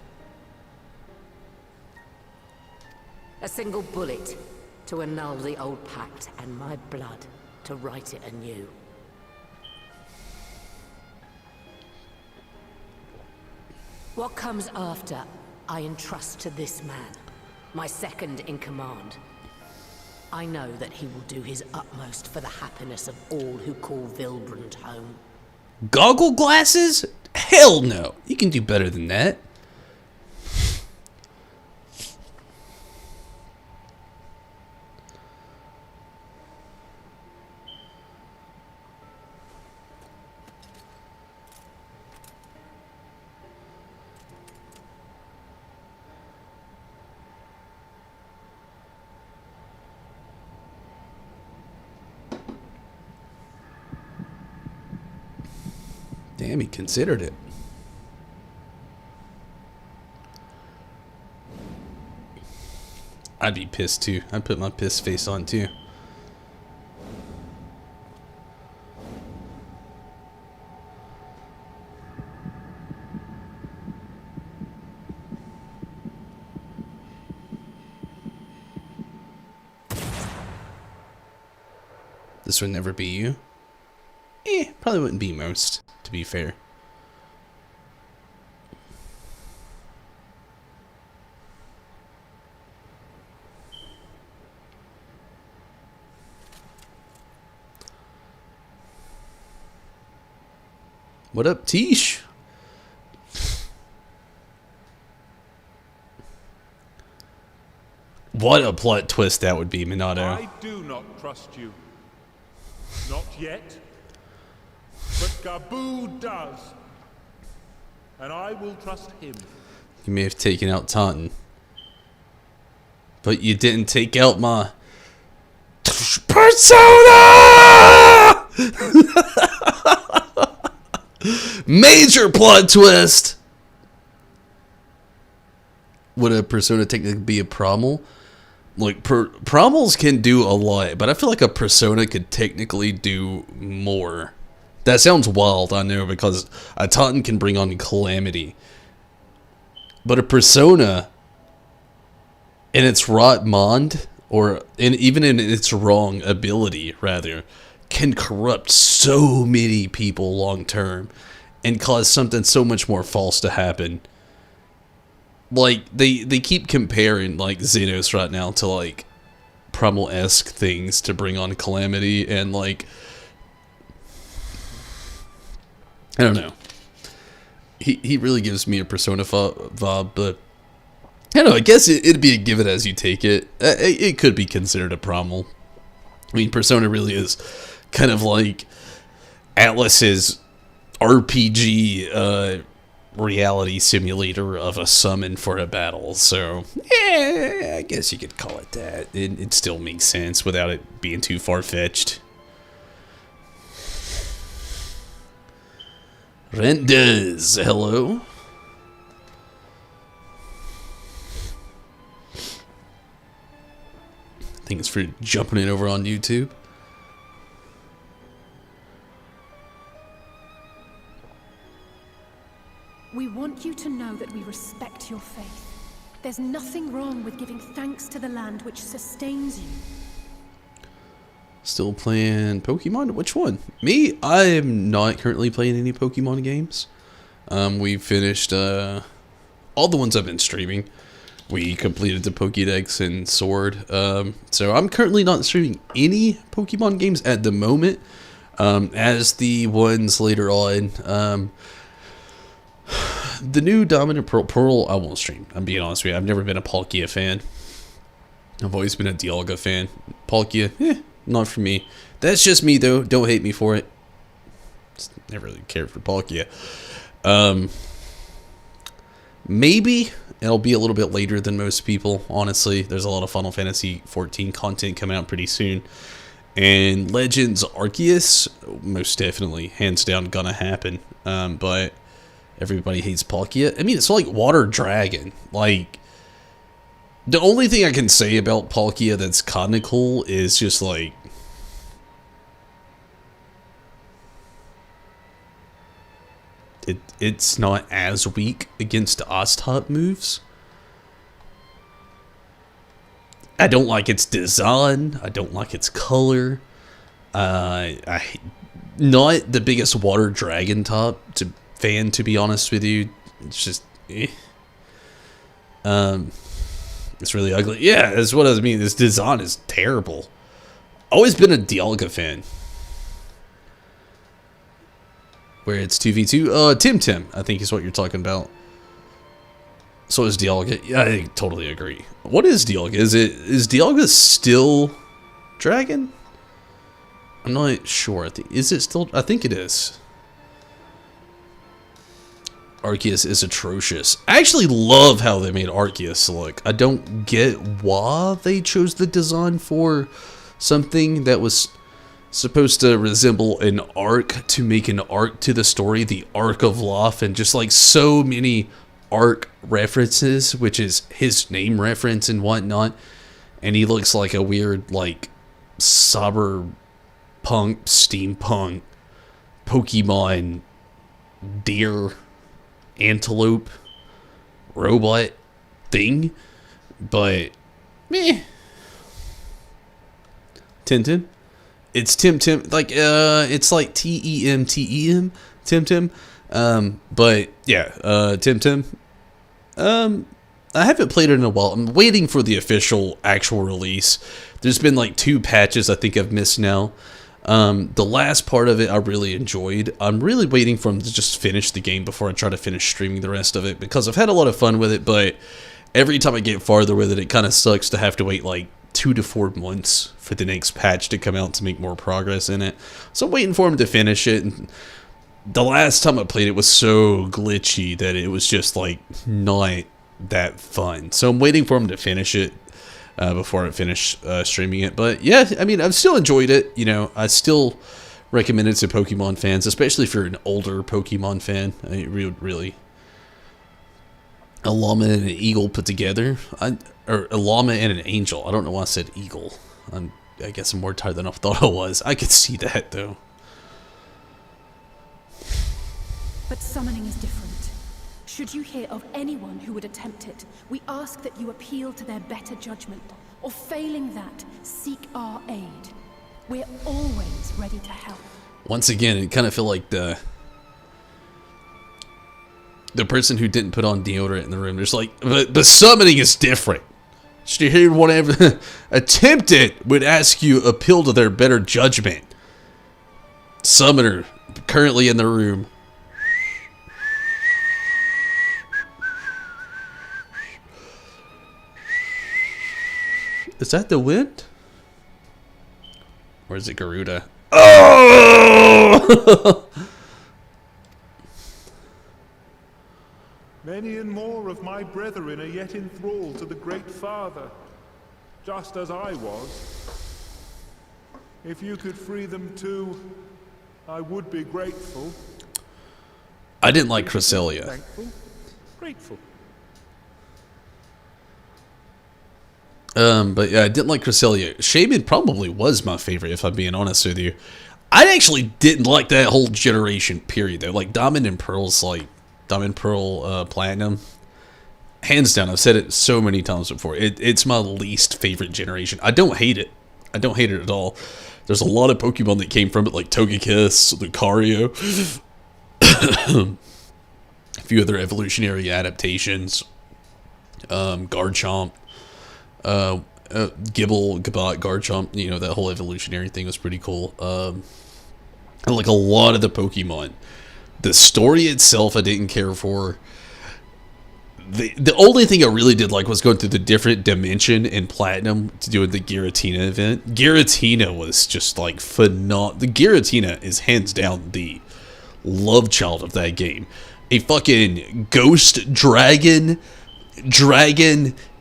A single bullet to annul the old pact, and my blood to write it anew. What comes after, I entrust to this man, my second in command. I know that he will do his utmost for the happiness of all who call Vilbrand home. Goggle glasses? Hell no! You can do better than that. Damn, he considered it. I'd be pissed too. I'd put my pissed face on too. This would never be you. Probably wouldn't be most, to be fair. What up, Tish? What a plot twist that would be, Minato. I do not trust you. Not yet. But Gaboo does. And I will trust him. You may have taken out Taunton. But you didn't take out my... Persona! Major plot twist! Would a Persona technically be a Promal? Like, Promals can do a lot, but I feel like a Persona could technically do more. That sounds wild, I know, because a Taunton can bring on Calamity. But a Persona, in its rot mond, even in its wrong ability, rather, can corrupt so many people long term and cause something so much more false to happen. Like, they keep comparing, like, Xenos right now to, like, Primal-esque things to bring on Calamity, and, like, I don't know. He really gives me a Persona vibe, but I don't know, I guess it'd be a give it as you take it. It could be considered a Promal. I mean, Persona really is kind of like Atlas's RPG reality simulator of a summon for a battle. So, yeah, I guess you could call it that. It still makes sense without it being too far-fetched. Rendez, hello. Thanks for jumping in over on YouTube. We want you to know that we respect your faith. There's nothing wrong with giving thanks to the land which sustains you. Still playing Pokemon? Which one? Me? I am not currently playing any Pokemon games. We finished all the ones I've been streaming. We completed the Pokédex and Sword. So I'm currently not streaming any Pokemon games at the moment. As the ones later on, the new Dominant Pearl, I won't stream. I'm being honest with you. I've never been a Palkia fan. I've always been a Dialga fan. Palkia, not for me. That's just me, though. Don't hate me for it. Just never really cared for Palkia. Maybe it'll be a little bit later than most people, honestly. There's a lot of Final Fantasy XIV content coming out pretty soon. And Legends Arceus, most definitely, hands down, gonna happen. But everybody hates Palkia. I mean, it's like Water Dragon. Like, the only thing I can say about Palkia that's kinda cool is just like, it's not as weak against Ostop moves. I don't like its design. I don't like its color. I not the biggest Water Dragon fan, to be honest with you. It's just, it's really ugly. Yeah, that's what I mean. This design is terrible. Always been a Dialga fan. Where it's 2v2. Tim, I think is what you're talking about. So is Dialga. Yeah, I totally agree. What is Dialga? Is Dialga still Dragon? I'm not sure. Is it still? I think it is. Arceus is atrocious. I actually love how they made Arceus look. I don't get why they chose the design for something that was supposed to resemble an arc, to make an arc to the story, the arc of life, and just like so many arc references, which is his name reference and whatnot. And he looks like a weird, like, cyberpunk, steampunk, Pokemon, deer, antelope, robot thing. But, meh. Tintin? It's Tim, like, it's like T-E-M, Tim. But, yeah, Tim. I haven't played it in a while. I'm waiting for the official, actual release. There's been, like, 2 patches I think I've missed now. The last part of it I really enjoyed. I'm really waiting for them to just finish the game before I try to finish streaming the rest of it, because I've had a lot of fun with it, but every time I get farther with it, it kind of sucks to have to wait, like, 2 to 4 months for the next patch to come out to make more progress in it. So I'm waiting for him to finish it. And the last time I played it was so glitchy that it was just like not that fun. So I'm waiting for him to finish it before I finish streaming it. But yeah, I mean, I've still enjoyed it. You know, I still recommend it to Pokemon fans, especially if you're an older Pokemon fan. I mean, really. A llama and an eagle put together. Or a llama and an angel. I don't know why I said eagle. I guess I'm more tired than I thought I was. I could see that, though. But summoning is different. Should you hear of anyone who would attempt it, we ask that you appeal to their better judgment, or failing that, seek our aid. We're always ready to help. Once again, it kind of feel like the person who didn't put on deodorant in the room. There's like, but summoning is different. Should you hear one ever attempt it, would ask you appeal to their better judgment. Summoner currently in the room. Is that the wind? Or is it Garuda? Oh! Many and more of my brethren are yet in thrall to the Great Father, just as I was. If you could free them too, I would be grateful. I didn't like Cresselia. Thankful, grateful. But yeah, I didn't like Cresselia. Shaman probably was my favorite, if I'm being honest with you. I actually didn't like that whole generation period, though. Like, Diamond and Pearl's, like, Diamond Pearl Platinum. Hands down, I've said it so many times before. It's my least favorite generation. I don't hate it. I don't hate it at all. There's a lot of Pokemon that came from it, like Togekiss, Lucario. A few other evolutionary adaptations. Garchomp. Gibble, Gabot, Garchomp, you know, that whole evolutionary thing was pretty cool. And like a lot of the Pokemon. The story itself I didn't care for. The only thing I really did like was going through the different dimension in Platinum to do the Giratina event. Giratina was just like phenomenal. The Giratina is hands down the love child of that game. A fucking ghost dragon,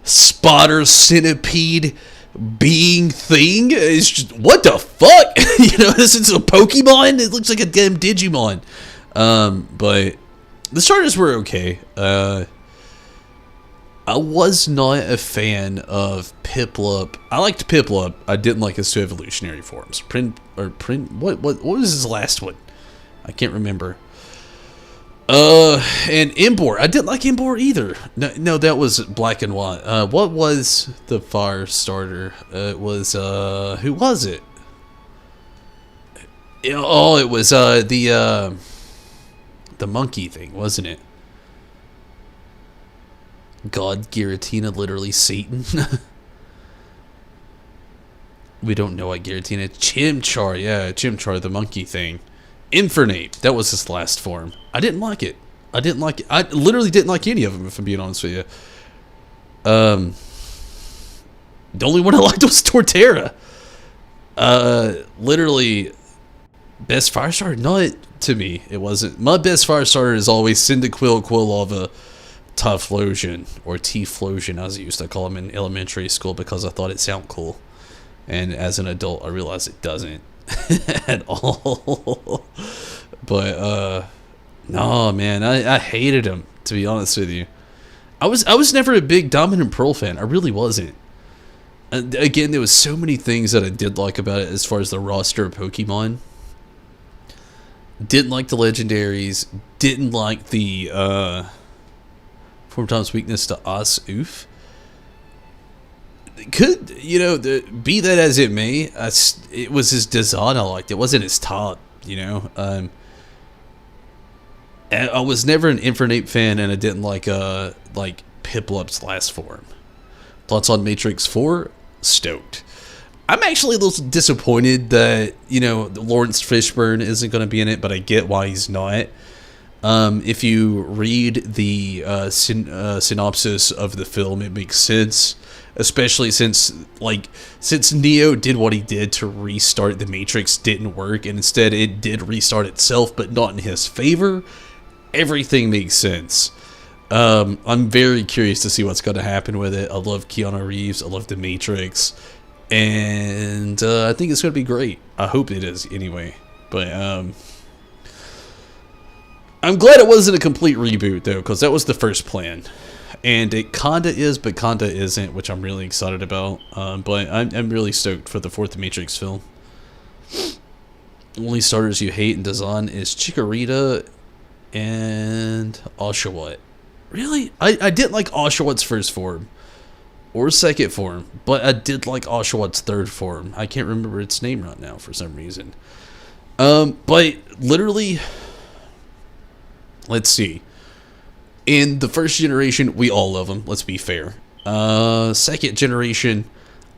spotter, centipede, being thing is just, what the fuck? You know, this is a Pokemon? It looks like a damn Digimon. But the starters were okay. I was not a fan of Piplup. I liked Piplup. I didn't like his two evolutionary forms. What was his last one? I can't remember. And Embor. I didn't like Embor either. No, that was Black and White. What was the fire starter? It was, who was it? Oh, it was, the monkey thing, wasn't it? God, Giratina, literally Satan. We don't know what Giratina. Chimchar, yeah, Chimchar, the monkey thing. Infernape, that was his last form. I didn't like it. I literally didn't like any of them, if I'm being honest with you. The only one I liked was Torterra. Literally, best fire starter? Not to me, it wasn't. My best fire starter is always Cyndaquil, Quilava, Typhlosion, or T-Flosion, as I used to call him in elementary school, because I thought it sounded cool. And as an adult, I realized it doesn't at all. But, no, man, I hated him, to be honest with you. I was never a big Diamond and Pearl fan. I really wasn't. And again, there was so many things that I did like about it as far as the roster of Pokemon. Didn't like the legendaries. Didn't like the, Form Times Weakness to Us. Oof. Could, you know, be that as it may, it was his design I liked. It wasn't his top, you know. I was never an Infernape fan, and I didn't like Piplup's last form. Thoughts on Matrix 4? Stoked. I'm actually a little disappointed that, you know, Lawrence Fishburne isn't going to be in it, but I get why he's not. If you read the synopsis of the film, it makes sense. Especially since Neo did what he did to restart the Matrix didn't work, and instead it did restart itself, but not in his favor. Everything makes sense. I'm very curious to see what's going to happen with it. I love Keanu Reeves. I love the Matrix. And I think it's going to be great. I hope it is anyway. But I'm glad it wasn't a complete reboot, though, because that was the first plan. And it kinda is, but kinda isn't, which I'm really excited about. But I'm really stoked for the fourth Matrix film. Only starters you hate in design is Chikorita and Oshawott. Really? I didn't like Oshawott's first form. Or second form. But I did like Oshawott's third form. I can't remember its name right now for some reason. But literally, let's see. In the first generation, we all love them. Let's be fair. Second generation,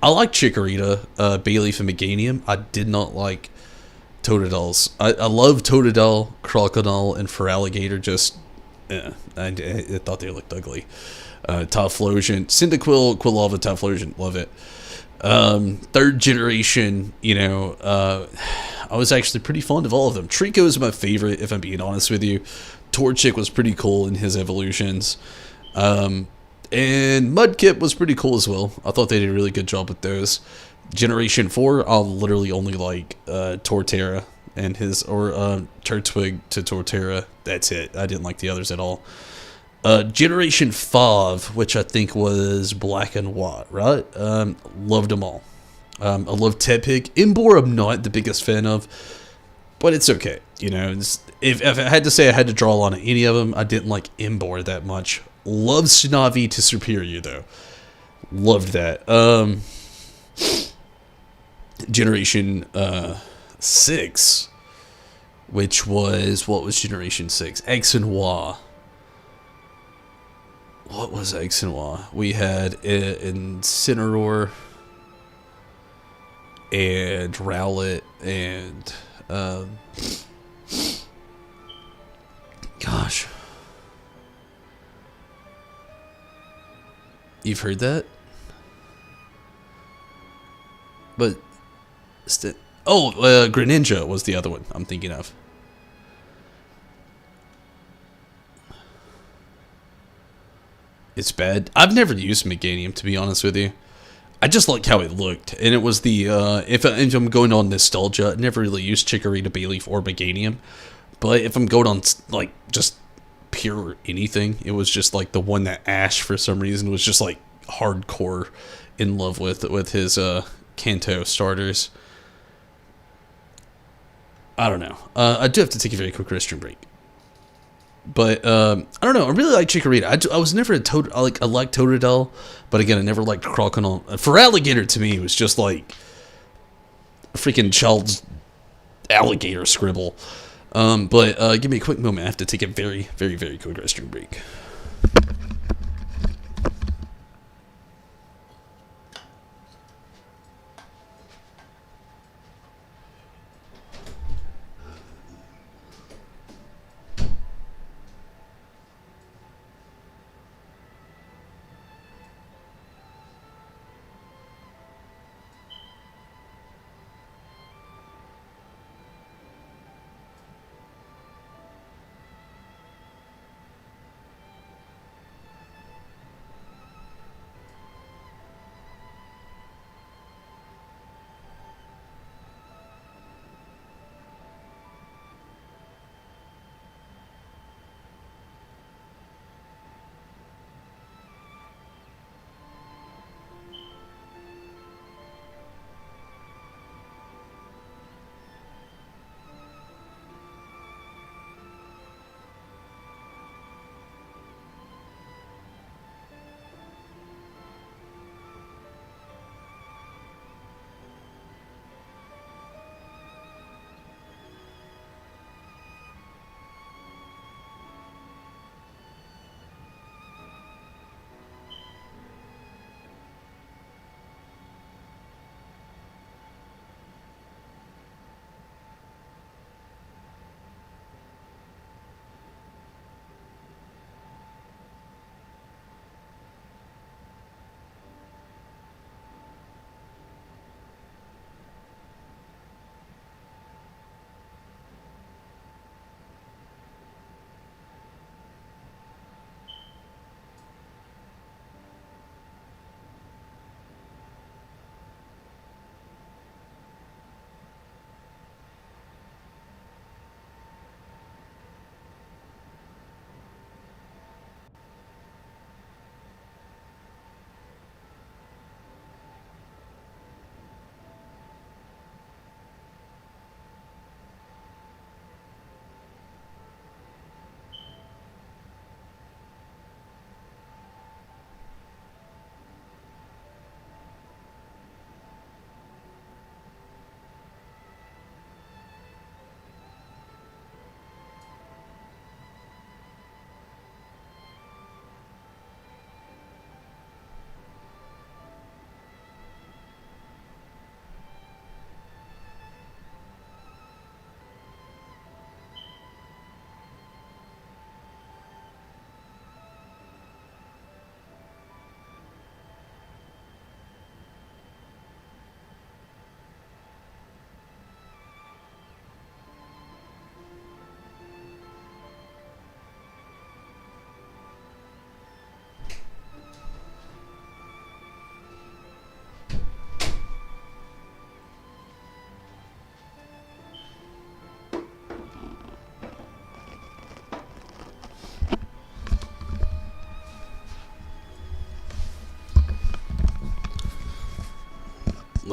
I like Chikorita, Bayleaf, and Meganium. I did not like Totodil's. I love Totodile, Crocodile, and Feraligatr. Just, I thought they looked ugly. Typhlosion, Cyndaquil, Quilava, Typhlosion, love it. Third generation, you know, I was actually pretty fond of all of them. Trico is my favorite, if I'm being honest with you. Torchic was pretty cool in his evolutions. And Mudkip was pretty cool as well. I thought they did a really good job with those. Generation 4, I'll literally only like Torterra and his, or Turtwig to Torterra. That's it. I didn't like the others at all. Generation 5, which I think was Black and White, right? Loved them all. I love Tepig. Imbor I'm not the biggest fan of, but it's okay. You know, if I had to say I had to draw on any of them, I didn't like Imbor that much. Love Snivy to Superior, though. Loved that. Generation 6, which was, what was Generation 6? X and Y. What was X and Y? We had Incineroar and Rowlet and gosh, you've heard that, but Greninja was the other one I'm thinking of. It's bad. I've never used Meganium, to be honest with you. I just liked how it looked, and it was the if I'm going on nostalgia, I never really used Chikorita, Bayleaf, or Meganium. But if I'm going on like just pure anything, it was just like the one that Ash for some reason was just like hardcore in love with his Kanto starters. I don't know. I do have to take a very quick restroom break. But I don't know. I really like Chikorita. I was never a I like Totodile, but again, I never liked Crocodile. For Alligator, to me, it was just like a freaking child's alligator scribble. But give me a quick moment. I have to take a very, very, very quick restroom break.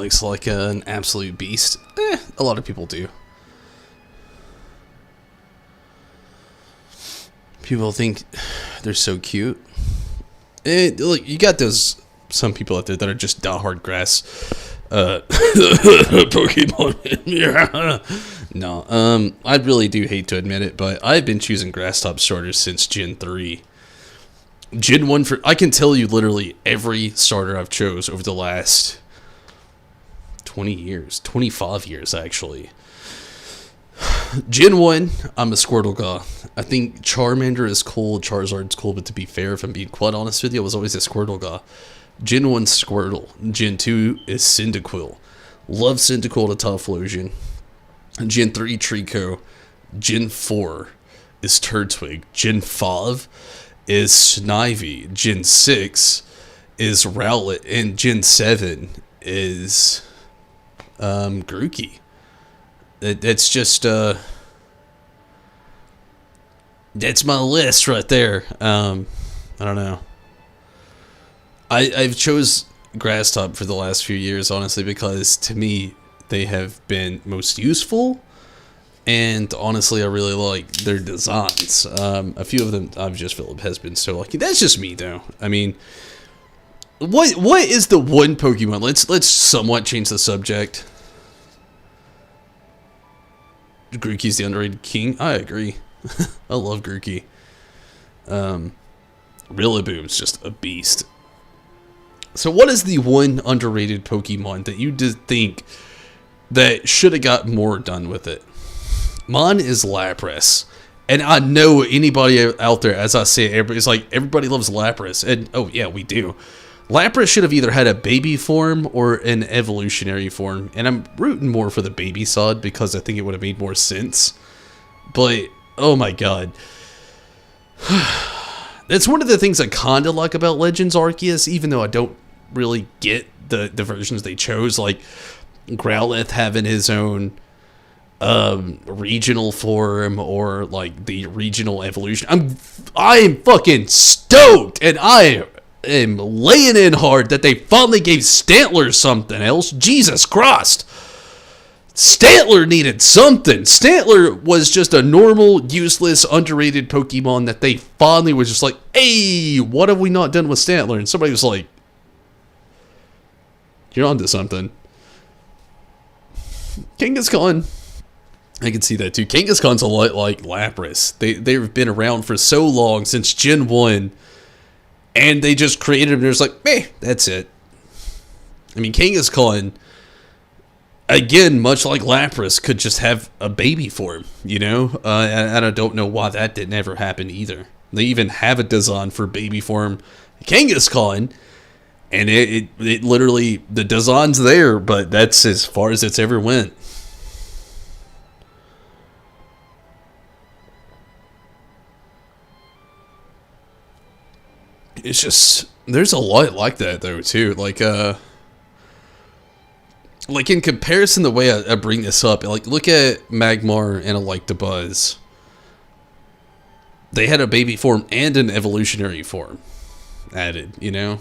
looks like an absolute beast. A lot of people do. People think they're so cute. Look, you got those some people out there that are just diehard grass Pokemon. Yeah. No, I really do hate to admit it, but I've been choosing grass type starters since Gen 3. Gen 1 I can tell you literally every starter I've chose over the last 20 years, 25 years actually. Gen 1, I'm a Squirtle guy. I think Charmander is cool, Charizard's cool, but to be fair, if I'm being quite honest with you, I was always a Squirtle guy. Gen 1 Squirtle. Gen 2 is Cyndaquil. Love Cyndaquil to Typhlosion. Gen 3 Trico. Gen 4 is Turtwig. Gen 5 is Snivy. Gen 6 is Rowlet. And Gen 7 is Grookey. It's just that's my list right there. I don't know. I've chose grass type for the last few years, honestly, because to me they have been most useful, and honestly I really like their designs. A few of them I've just felt has been so lucky. That's just me though. I mean, what is the one Pokemon? Let's somewhat change the subject. Grookey's the underrated king. I agree. I love Grookey. Rillaboom's just a beast. So what is the one underrated Pokemon that you just think that should have got more done with it? Mine is Lapras. And I know anybody out there, as I say, everybody's like, everybody loves Lapras. And, oh yeah, we do. Lapras should have either had a baby form or an evolutionary form. And I'm rooting more for the baby side because I think it would have made more sense. But, oh my god. That's one of the things I kind of like about Legends Arceus, even though I don't really get the versions they chose. Like, Growlithe having his own regional form, or like the regional evolution. I am fucking stoked, and I am laying in hard that they finally gave Stantler something else. Jesus Christ. Stantler needed something. Stantler was just a normal, useless, underrated Pokemon that they finally was just like, hey, what have we not done with Stantler? And somebody was like, you're onto something. Kangaskhan. I can see that too. Kangaskhan's a lot like Lapras. They've been around for so long, since Gen 1, and they just created them and it's like, that's it. I mean, Kangaskhan, again, much like Lapras, could just have a baby form, you know? And I don't know why that didn't ever happen either. They even have a design for baby form Kangaskhan, and it literally, the design's there, but that's as far as it's ever went. It's just, there's a lot like that though too. Like in comparison, the way I bring this up, like look at Magmar and Electabuzz. They had a baby form and an evolutionary form added, you know?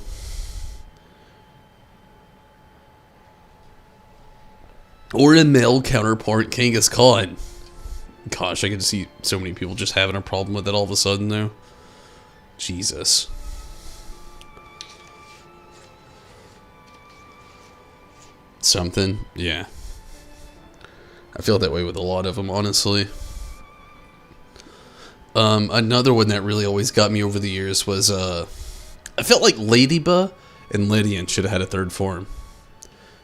Or a male counterpart, Kangaskhan. Gosh, I can see so many people just having a problem with it all of a sudden though. Jesus. Something, yeah. I feel that way with a lot of them, honestly. Another one that really always got me over the years was, I felt like Ladybug and Ledian should have had a third form.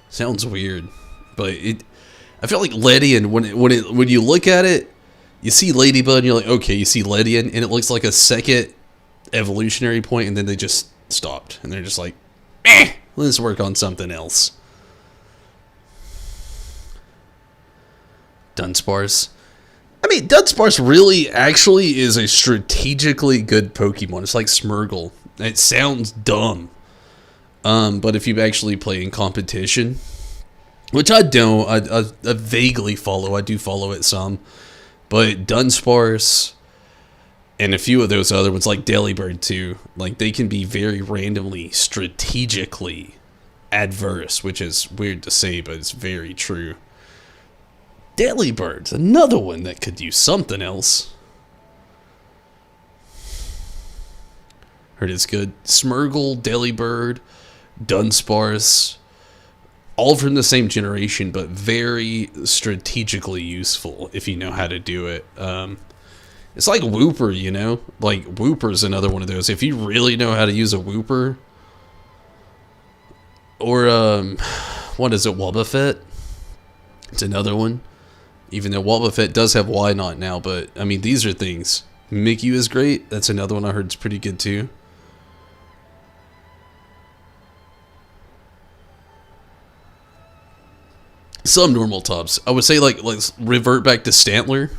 Sounds weird, but I felt like Ledian, when you look at it, you see Ladybug and you're like, okay, you see Ledian, and it looks like a second evolutionary point, and then they just stopped, and they're just like, let's work on something else. Dunsparce. I mean, Dunsparce really actually is a strategically good Pokemon. It's like Smeargle. It sounds dumb. But if you actually play in competition, which I don't, I vaguely follow. I do follow it some. But Dunsparce and a few of those other ones, like Delibird too, like they can be very randomly, strategically adverse, which is weird to say, but it's very true. Delibird, another one that could use something else. Heard it's good. Smurgle, Delibird, Dunsparce, all from the same generation, but very strategically useful if you know how to do it. It's like Wooper, you know? Like, Wooper's another one of those. If you really know how to use a Wooper, or, what is it, Wobbuffet? It's another one. Even though Wobbuffet does have Why Not now, but, I mean, these are things. Mickey is great. That's another one I heard is pretty good, too. Some normal tops. I would say, like, let's revert back to Stantler.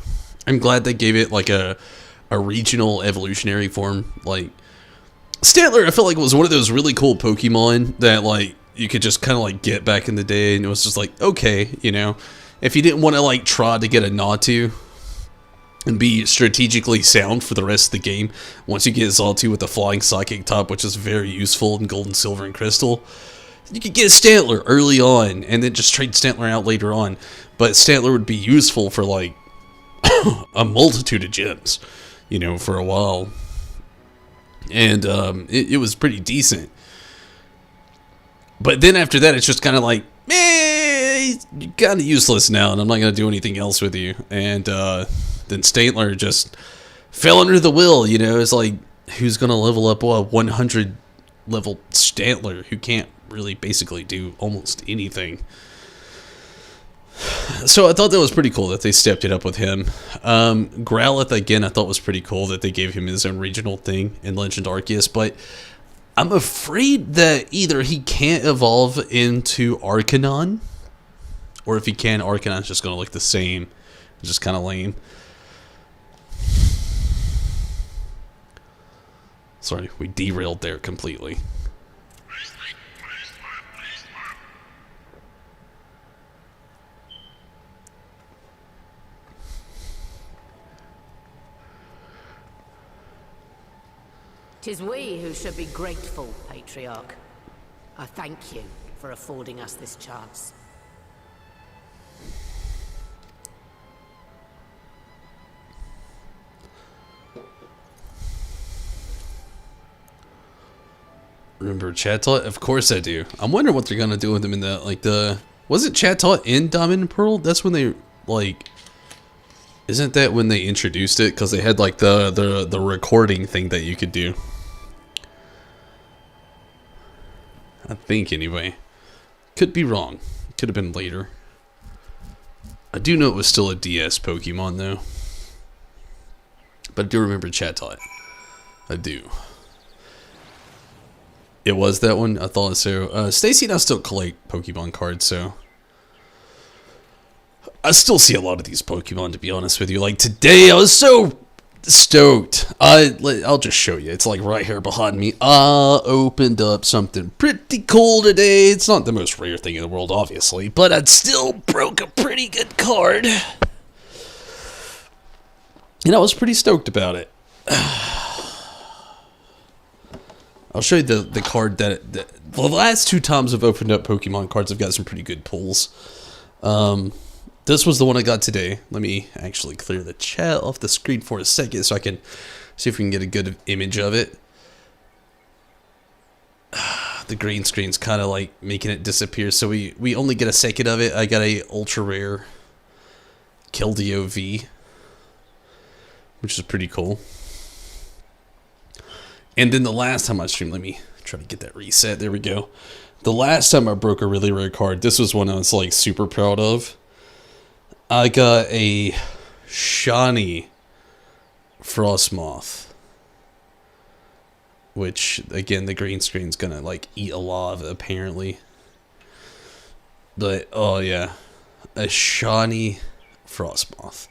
I'm glad they gave it, like, a regional evolutionary form. Like, Stantler, I felt like it was one of those really cool Pokemon that, like, you could just kind of, like, get back in the day, and it was just like, okay, you know? If you didn't want to, like, try to get a Natu and be strategically sound for the rest of the game, once you get Xaltu with the Flying Psychic type, which is very useful in Gold and Silver and Crystal, you could get a Stantler early on, and then just trade Stantler out later on. But Stantler would be useful for, like, a multitude of gems, you know, for a while. And it was pretty decent. But then after that, it's just kind of like, he's kind of useless now, and I'm not going to do anything else with you. And then Stantler just fell under the wheel, you know. It's like, who's going to level up a 100 level Stantler who can't really basically do almost anything? So I thought that was pretty cool that they stepped it up with him. Growlithe, again, I thought was pretty cool that they gave him his own regional thing in Legend Arceus, but I'm afraid that either he can't evolve into Arcanine, or if he can, Arcanine's just going to look the same. It's just kind of lame. Sorry, we derailed there completely. Tis we who should be grateful, Patriarch. I thank you for affording us this chance. Remember Chatot? Of course I do. I'm wondering what they're gonna do with him in the, like, the... Wasn't Chatot in Diamond and Pearl? That's when they, like... Isn't that when they introduced it? Because they had, like, the recording thing that you could do. I think, anyway. Could be wrong. Could have been later. I do know it was still a DS Pokemon, though. But I do remember Chatot. I do. It was that one? I thought so. Stacy and I still collect Pokemon cards, so... I still see a lot of these Pokemon, to be honest with you. Like, today, I was so stoked. I'll just show you. It's, like, right here behind me. I opened up something pretty cool today. It's not the most rare thing in the world, obviously, but I still broke a pretty good card. And I was pretty stoked about it. I'll show you the card that... The last two times I've opened up Pokemon cards, I've got some pretty good pulls. This was the one I got today. Let me actually clear the chat off the screen for a second so I can see if we can get a good image of it. The green screen's kind of like making it disappear, so we only get a second of it. I got a ultra rare Keldeo V, which is pretty cool. And then the last time I streamed, let me try to get that reset. There we go. The last time I broke a really rare card, this was one I was like super proud of. I got a shiny Frostmoth, which again the green screen's gonna like eat a lot of it apparently. But oh yeah, a shiny Frostmoth.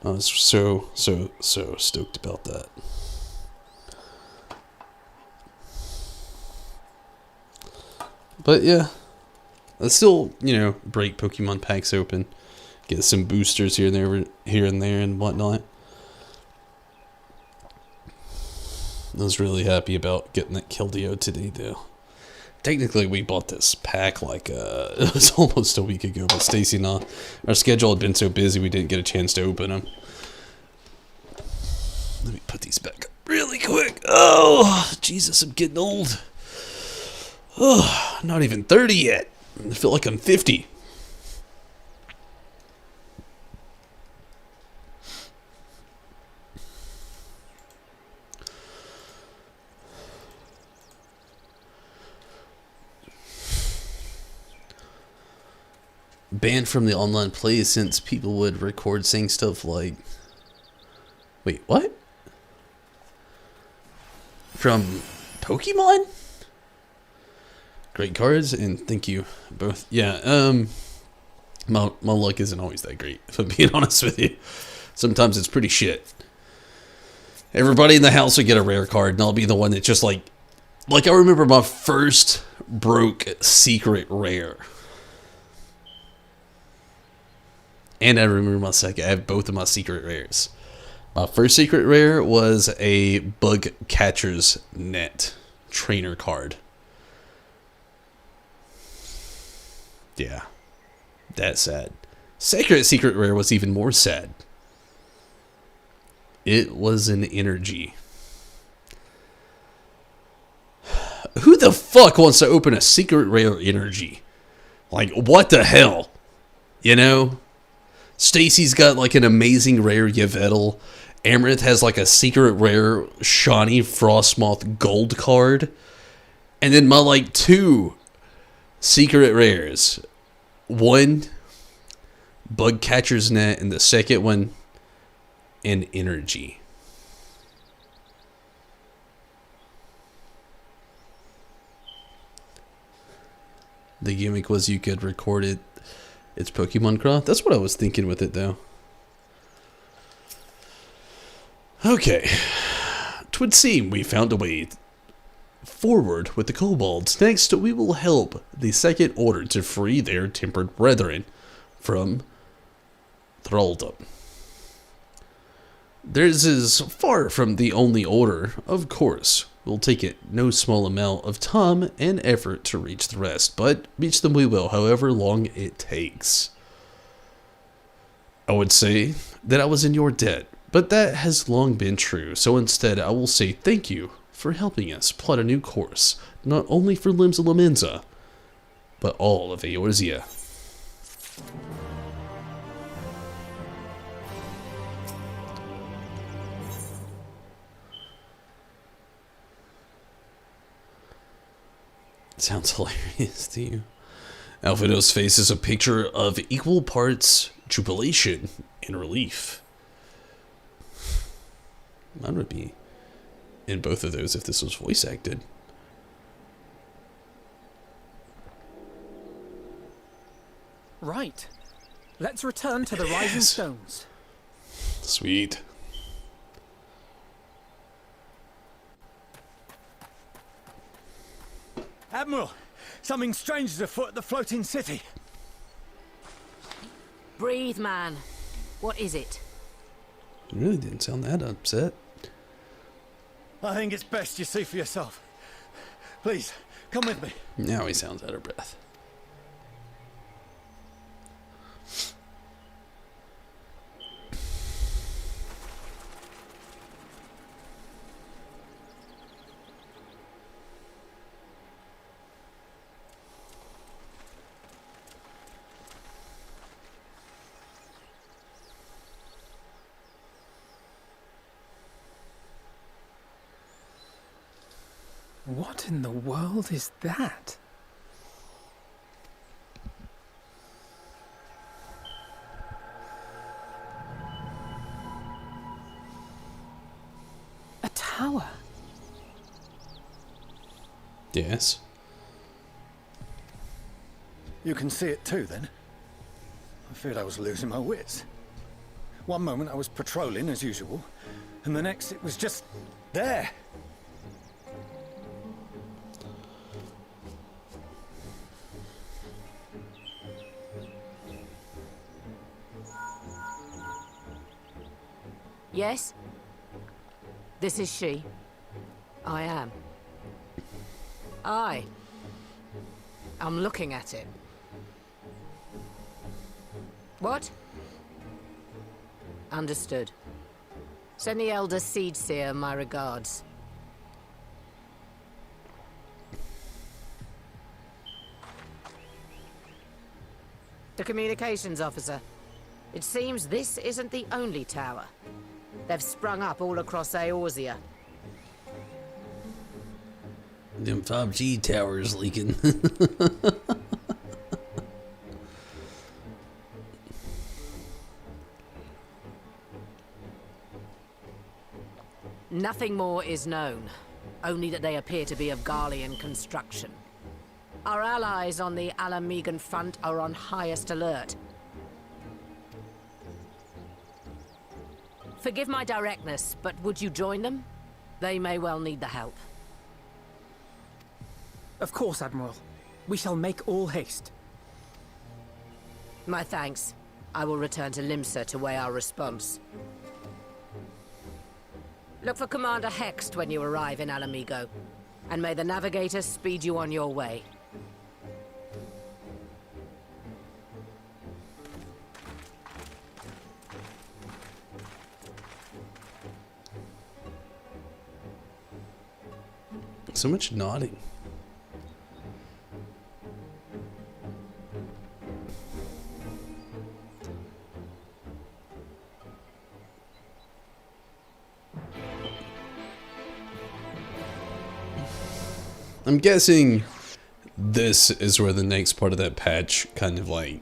I was so stoked about that. But yeah, I still, you know, break Pokemon packs open, get some boosters here and there and whatnot. I was really happy about getting that Keldeo today, though. technically we bought this pack like it was almost a week ago, but Stacy and I, our schedule had been so busy we didn't get a chance to open them. Let me put these back up really quick. Oh, Jesus, I'm getting old. Oh, not even 30 yet. I feel like I'm 50. Banned from the online play since people would record saying stuff like, wait, what? From Pokemon? Great cards, and thank you both. Yeah, my luck isn't always that great, if I'm being honest with you. Sometimes it's pretty shit. Everybody in the house will get a rare card, and I'll be the one that just like I remember my first broke secret rare. And I remember my second. I have both of my secret rares. My first secret rare was a Bug Catcher's Net trainer card. Yeah. That's sad. Second secret rare was even more sad. It was an energy. Who the fuck wants to open a secret rare energy? Like, what the hell? You know? Stacy's got like an amazing rare Yveltal. Amaranth has like a secret rare shiny Frostmoth gold card. And then my like 2 secret rares. One, Bug Catcher's Net, and the second one, an energy. The gimmick was you could record it. It's Pokemon Craw. That's what I was thinking with it, though. Okay. 'Twould seem we found a way forward with the kobolds. Next, we will help the Second Order to free their tempered brethren from thraldom. Theirs is far from the only order, of course. We'll take it no small amount of time and effort to reach the rest, but reach them we will, however long it takes. I would say that I was in your debt, but that has long been true, so instead I will say thank you for helping us plot a new course, not only for Limbs of Lamenza, but all of Eorzea. Sounds hilarious to you. Alfredo's face is a picture of equal parts jubilation and relief. Mine would be in both of those if this was voice acted. Right. Let's return to the Rising Stones. Sweet. Admiral, something strange is afoot at the floating city. Breathe, man. What is it? You really didn't sound that upset. I think it's best you see for yourself. Please, come with me. Now he sounds out of breath. What in the world is that? A tower? Yes. You can see it too, then? I feared I was losing my wits. One moment I was patrolling as usual, and the next it was just there. Yes? This is she. I am. Aye. I'm looking at him. What? Understood. Send the Elder Seed Seer my regards. The communications officer. It seems this isn't the only tower. They've sprung up all across Eorzea. Them 5G towers leaking. Nothing more is known. Only that they appear to be of Garlean construction. Our allies on the Alamegan front are on highest alert. Forgive my directness, but would you join them? They may well need the help. Of course, Admiral. We shall make all haste. My thanks. I will return to Limsa to weigh our response. Look for Commander Hext when you arrive in Alamigo, and may the Navigator speed you on your way. So much nodding. I'm guessing this is where the next part of that patch kind of like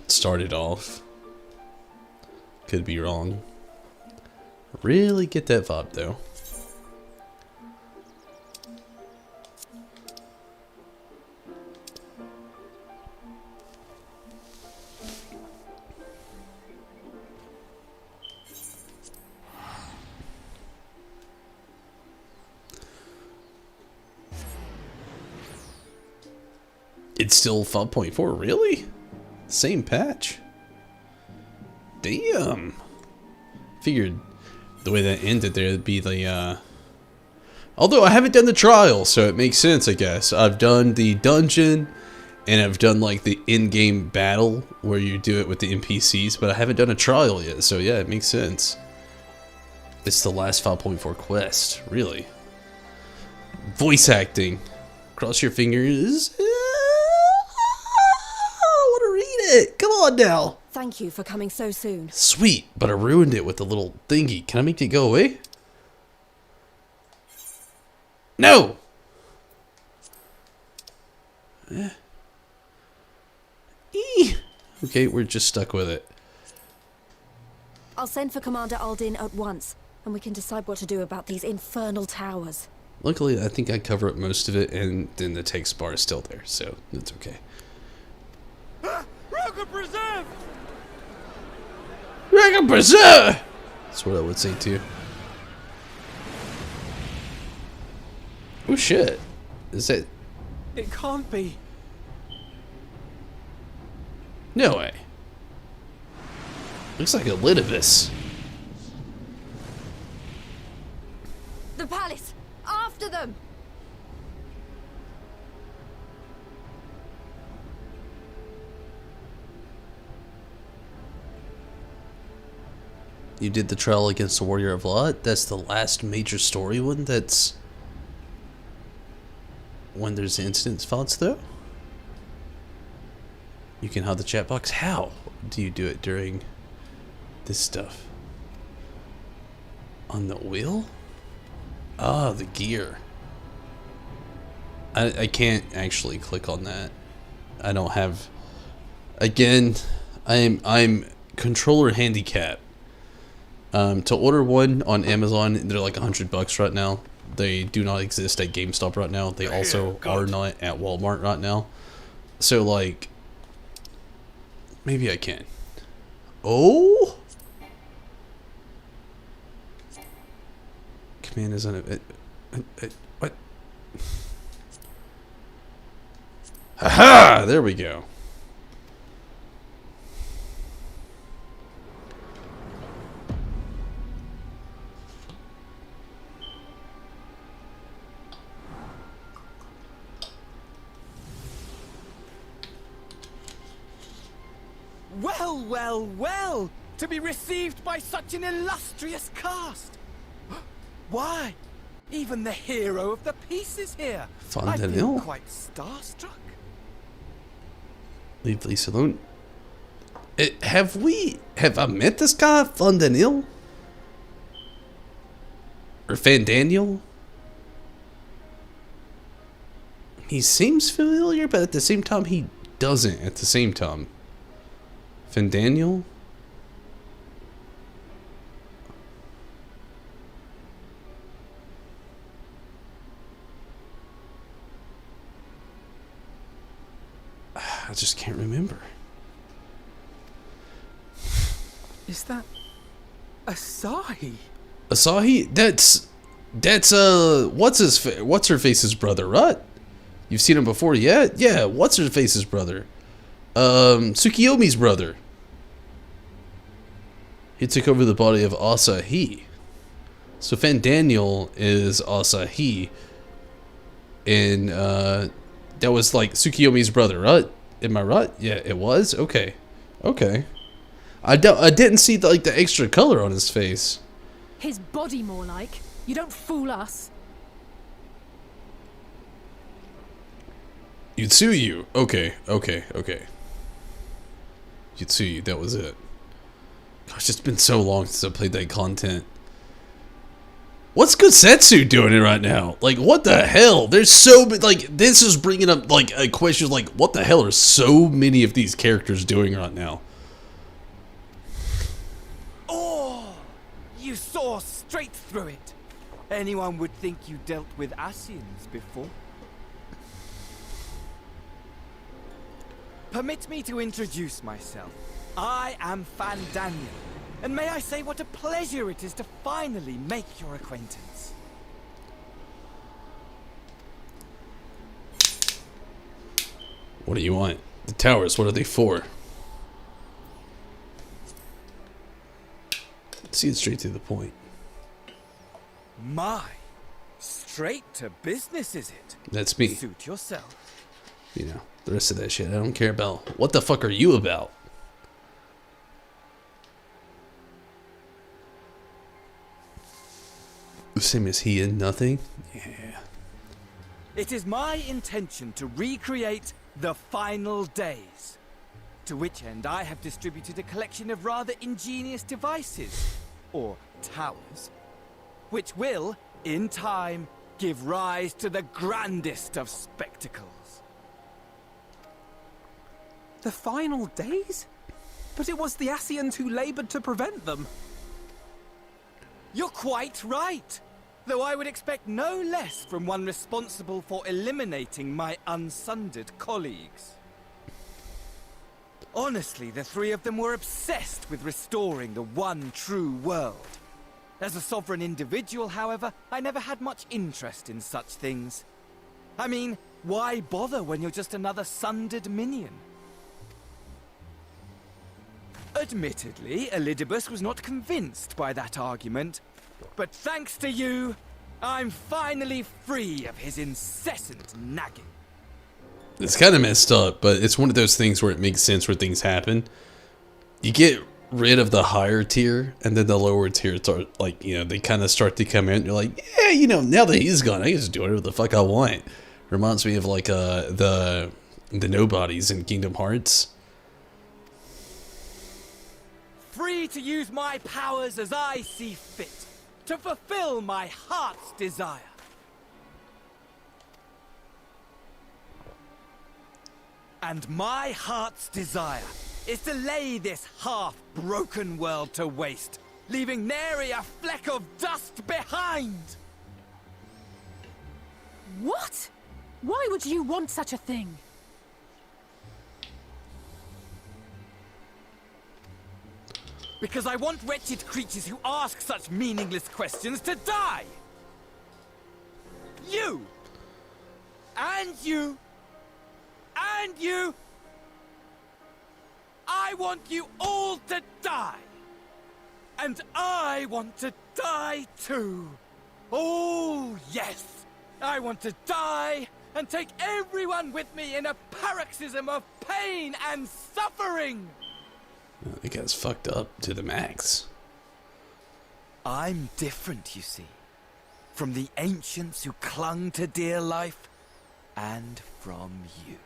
started off. Could be wrong. Really get that vibe though. It's still 5.4, really? Same patch? Damn. Figured the way that ended there would be the, although I haven't done the trial, so it makes sense, I guess. I've done the dungeon, and I've done, like, the in-game battle, where you do it with the NPCs, but I haven't done a trial yet, so yeah, it makes sense. It's the last 5.4 quest, really. Voice acting. Cross your fingers. It. Come on now. Thank you for coming so soon. Sweet, but I ruined it with the little thingy. Can I make it go away? No. Okay, we're just stuck with it. I'll send for Commander Aldin at once, and we can decide what to do about these infernal towers. Luckily, I think I cover up most of it, and then the text bar is still there, so it's okay. Preserve! Dragon Preserve! That's what I would say too. Oh shit. Is that... It can't be. No way. Looks like a Lidibus. The palace! After them! You did the trial against the Warrior of Lot? That's the last major story one that's... when there's incident spots, though? You can hide the chat box? How do you do it during this stuff? On the wheel? Ah, the gear. I can't actually click on that. I don't have... Again, I'm controller handicapped. To order one on Amazon, they're like $100 right now. They do not exist at GameStop right now. They also are not at Walmart right now. So like, maybe I can. Oh, command is on it. What? Haha! There we go. Well, well, well! To be received by such an illustrious cast! Why? Even the hero of the piece is here! I feel quite starstruck. Leave Lisa alone. Have I met this guy, Fondanil? Or Fandaniel? He seems familiar, but at the same time, he doesn't at the same time. Fandaniel? I just can't remember. Is that Asahi? Asahi? That's what's her face's brother, right? You've seen him before, yeah? Yeah, what's her face's brother? Tsukiyomi's brother. He took over the body of Asahi. So Fandaniel is Asahi. And that was like Tsukiyomi's brother, right? Am I right? Yeah, it was? Okay. Okay. I didn't see the extra color on his face. His body more like. You don't fool us. Yutsuyu. Okay. Yutsuyu, that was it. Gosh, it's been so long since I played that content. What's Gosetsu doing it right now? Like, what the hell? There's so many, this is bringing up, a question like, what the hell are so many of these characters doing right now? Oh, you saw straight through it. Anyone would think you dealt with Asians before. Permit me to introduce myself. I am Fandaniel. And may I say what a pleasure it is to finally make your acquaintance. What do you want? The towers, what are they for? Let's see it straight to the point. My, straight to business is it? That's me. Suit yourself. You know, the rest of that shit I don't care about. What the fuck are you about? The same as he and nothing? Yeah. It is my intention to recreate the final days. To which end I have distributed a collection of rather ingenious devices, or towers, which will, in time, give rise to the grandest of spectacles. The final days? But it was the Asians who labored to prevent them. You're quite right. Though I would expect no less from one responsible for eliminating my unsundered colleagues. Honestly, the three of them were obsessed with restoring the one true world. As a sovereign individual, however, I never had much interest in such things. I mean, why bother when you're just another sundered minion? Admittedly, Elidibus was not convinced by that argument. But thanks to you, I'm finally free of his incessant nagging. It's kind of messed up, but it's one of those things where it makes sense where things happen. You get rid of the higher tier, and then the lower tier start, they kind of start to come in, and you're like, yeah, now that he's gone, I can just do whatever the fuck I want. Reminds me of, the nobodies in Kingdom Hearts. Free to use my powers as I see fit. To fulfill my heart's desire. And my heart's desire is to lay this half-broken world to waste, leaving nary a fleck of dust behind! What? Why would you want such a thing? Because I want wretched creatures who ask such meaningless questions to die! You! And you! And you! I want you all to die! And I want to die too! Oh, yes! I want to die and take everyone with me in a paroxysm of pain and suffering! It gets fucked up to the max. I'm different, you see. From the ancients who clung to dear life, and from you.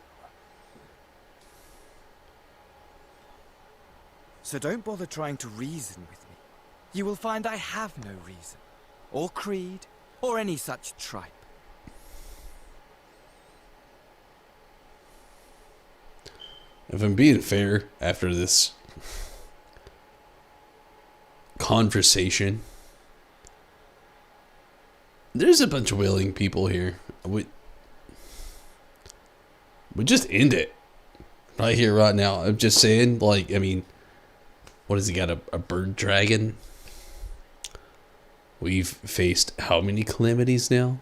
So don't bother trying to reason with me. You will find I have no reason, or creed, or any such tripe. If I'm being fair, after this conversation, there's a bunch of willing people here. We just end it right here, right now. I'm just saying, like, I mean, what has he got? A bird dragon? We've faced how many calamities now?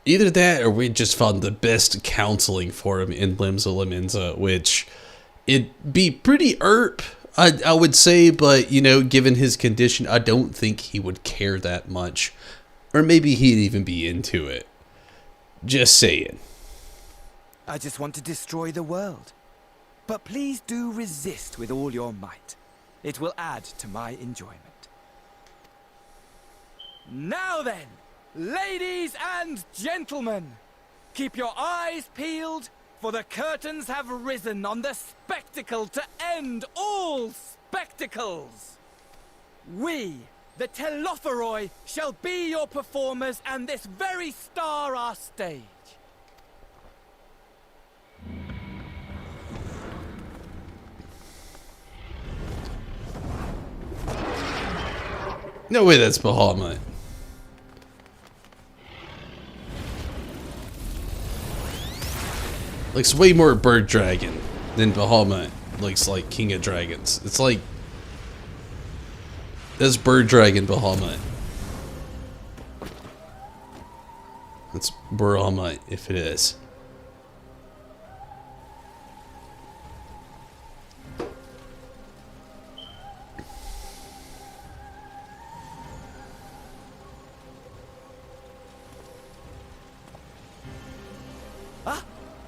Either that, or we just found the best counseling for him in Limbs of Limenza, which it'd be pretty I would say, but, you know, given his condition, I don't think he would care that much. Or maybe he'd even be into it. Just saying. I just want to destroy the world. But please do resist with all your might. It will add to my enjoyment. Now then, ladies and gentlemen, keep your eyes peeled, for the curtains have risen on the spectacle to end all spectacles. We, the Telophoroi, shall be your performers, and this very star our stage. No way that's Bahamut. Looks way more bird dragon than Bahamut looks like King of Dragons. It's like, that's bird dragon Bahamut. That's Bahamut if it is.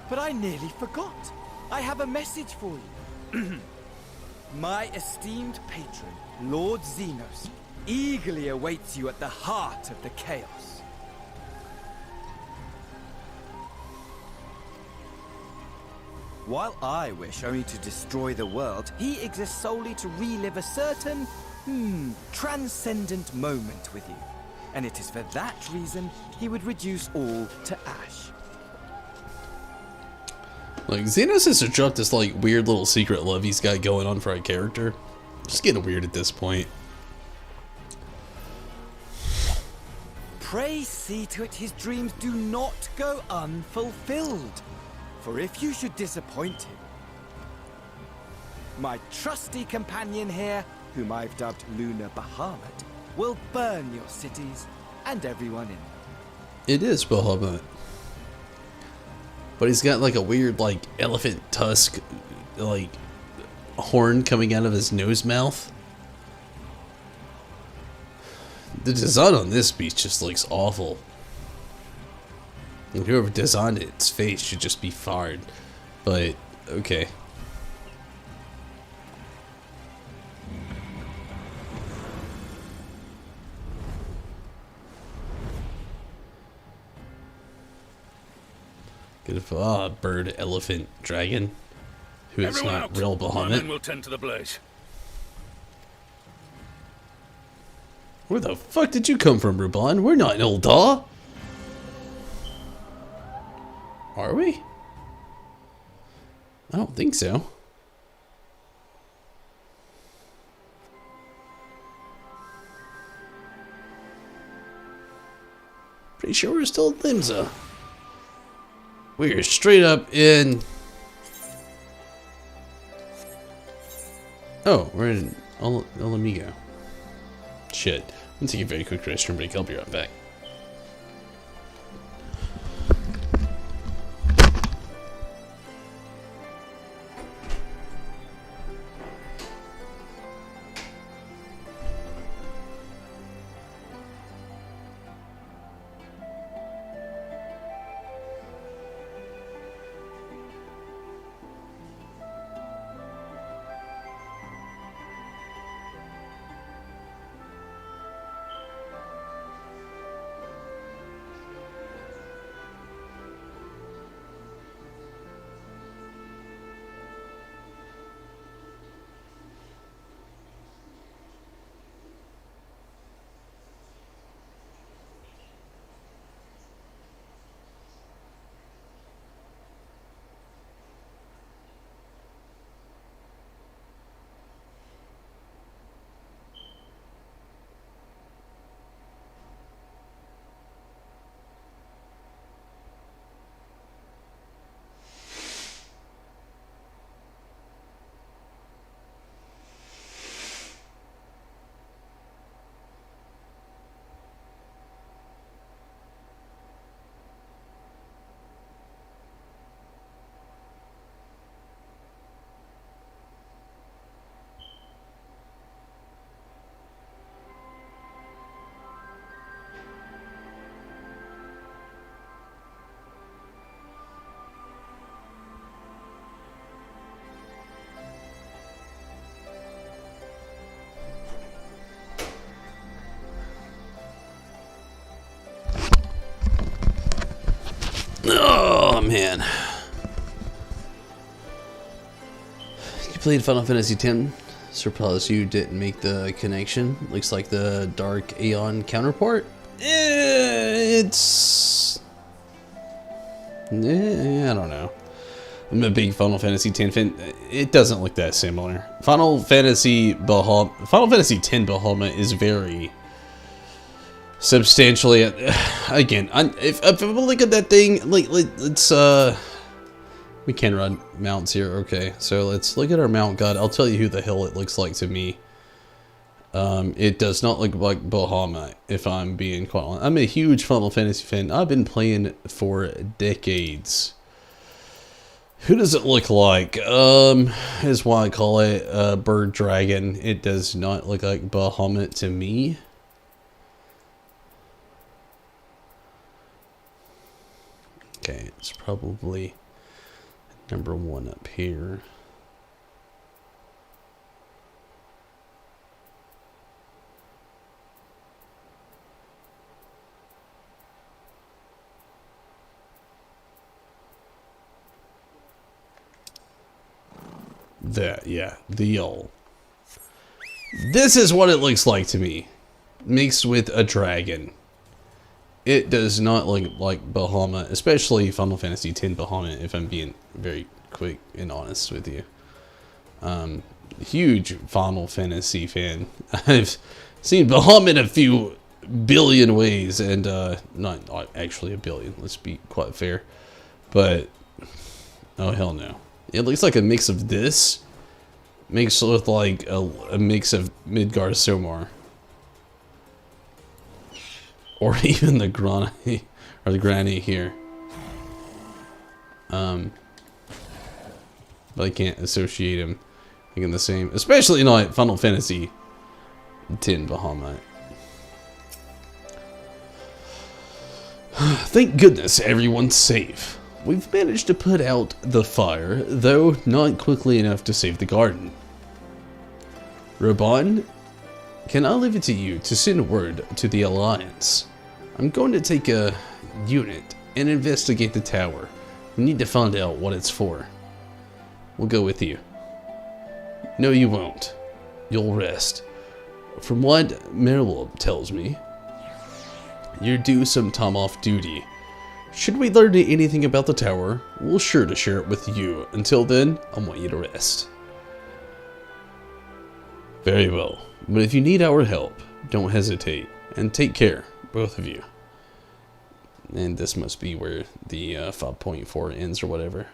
But I nearly forgot. I have a message for you. My esteemed patron, Lord Xenos, eagerly awaits you at the heart of the chaos. While I wish only to destroy the world, he exists solely to relive a certain, transcendent moment with you. And it is for that reason he would reduce all to ash. Like, Xenos has to drop this, like, weird little secret love he's got going on for our character. Just getting weird at this point. Pray see to it his dreams do not go unfulfilled. For if you should disappoint him, my trusty companion here, whom I've dubbed Lunar Bahamut, will burn your cities and everyone in them. It is Bahamut. But he's got like a weird, like, elephant tusk, like, horn coming out of his nose mouth. The design on this beast just looks awful. And whoever designed it, its face should just be fired. But, okay. Good if, bird, elephant, dragon. Who is Everyone not out. real My men Bahamut. will tend to the blaze. Where the fuck did you come from, Ruban? We're not in Ul'dah. Are we? I don't think so. Pretty sure we're still in Limsa. We're straight up in... Oh, we're in El Amigo. Shit. I'm gonna take a very quick restroom break. I'll be right back. man. You played Final Fantasy X. Surprised you didn't make the connection. Looks like the Dark Aeon counterpart. It's... I don't know. I'm a big Final Fantasy X fan. It doesn't look that similar. Final Fantasy X Bahamut is very substantially. Again, if I look at that thing, let's we can run mounts here. Okay, so let's look at our mount god. I'll tell you who the hell it looks like to me. It does not look like Bahamut, if I'm being quite honest. I'm a huge Final Fantasy fan. I've been playing for decades. Who does it look like? Is why I call it Bird Dragon. It does not look like Bahamut to me. Okay, it's probably number 1 up here. That, yeah, the old. This is what it looks like to me, mixed with a dragon. It does not look like Bahamut, especially Final Fantasy X Bahamut, if I'm being very quick and honest with you. Huge Final Fantasy fan. I've seen Bahamut a few billion ways, and not actually a billion, let's be quite fair. But, oh hell no. It looks like a mix of this, mixed with like a mix of Midgar Somar. Or even the Granny, or the Granny here. But I can't associate him in the same, especially not Final Fantasy X Bahamut. Thank goodness everyone's safe. We've managed to put out the fire, though not quickly enough to save the garden. Raban, can I leave it to you to send word to the Alliance? I'm going to take a unit and investigate the tower. We need to find out what it's for. We'll go with you. No, you won't. You'll rest. From what Merlob tells me, you're due some time off duty. Should we learn anything about the tower, we'll sure to share it with you. Until then, I want you to rest. Very well. But if you need our help, don't hesitate. And take care, both of you. And this must be where the 5.4 ends or whatever.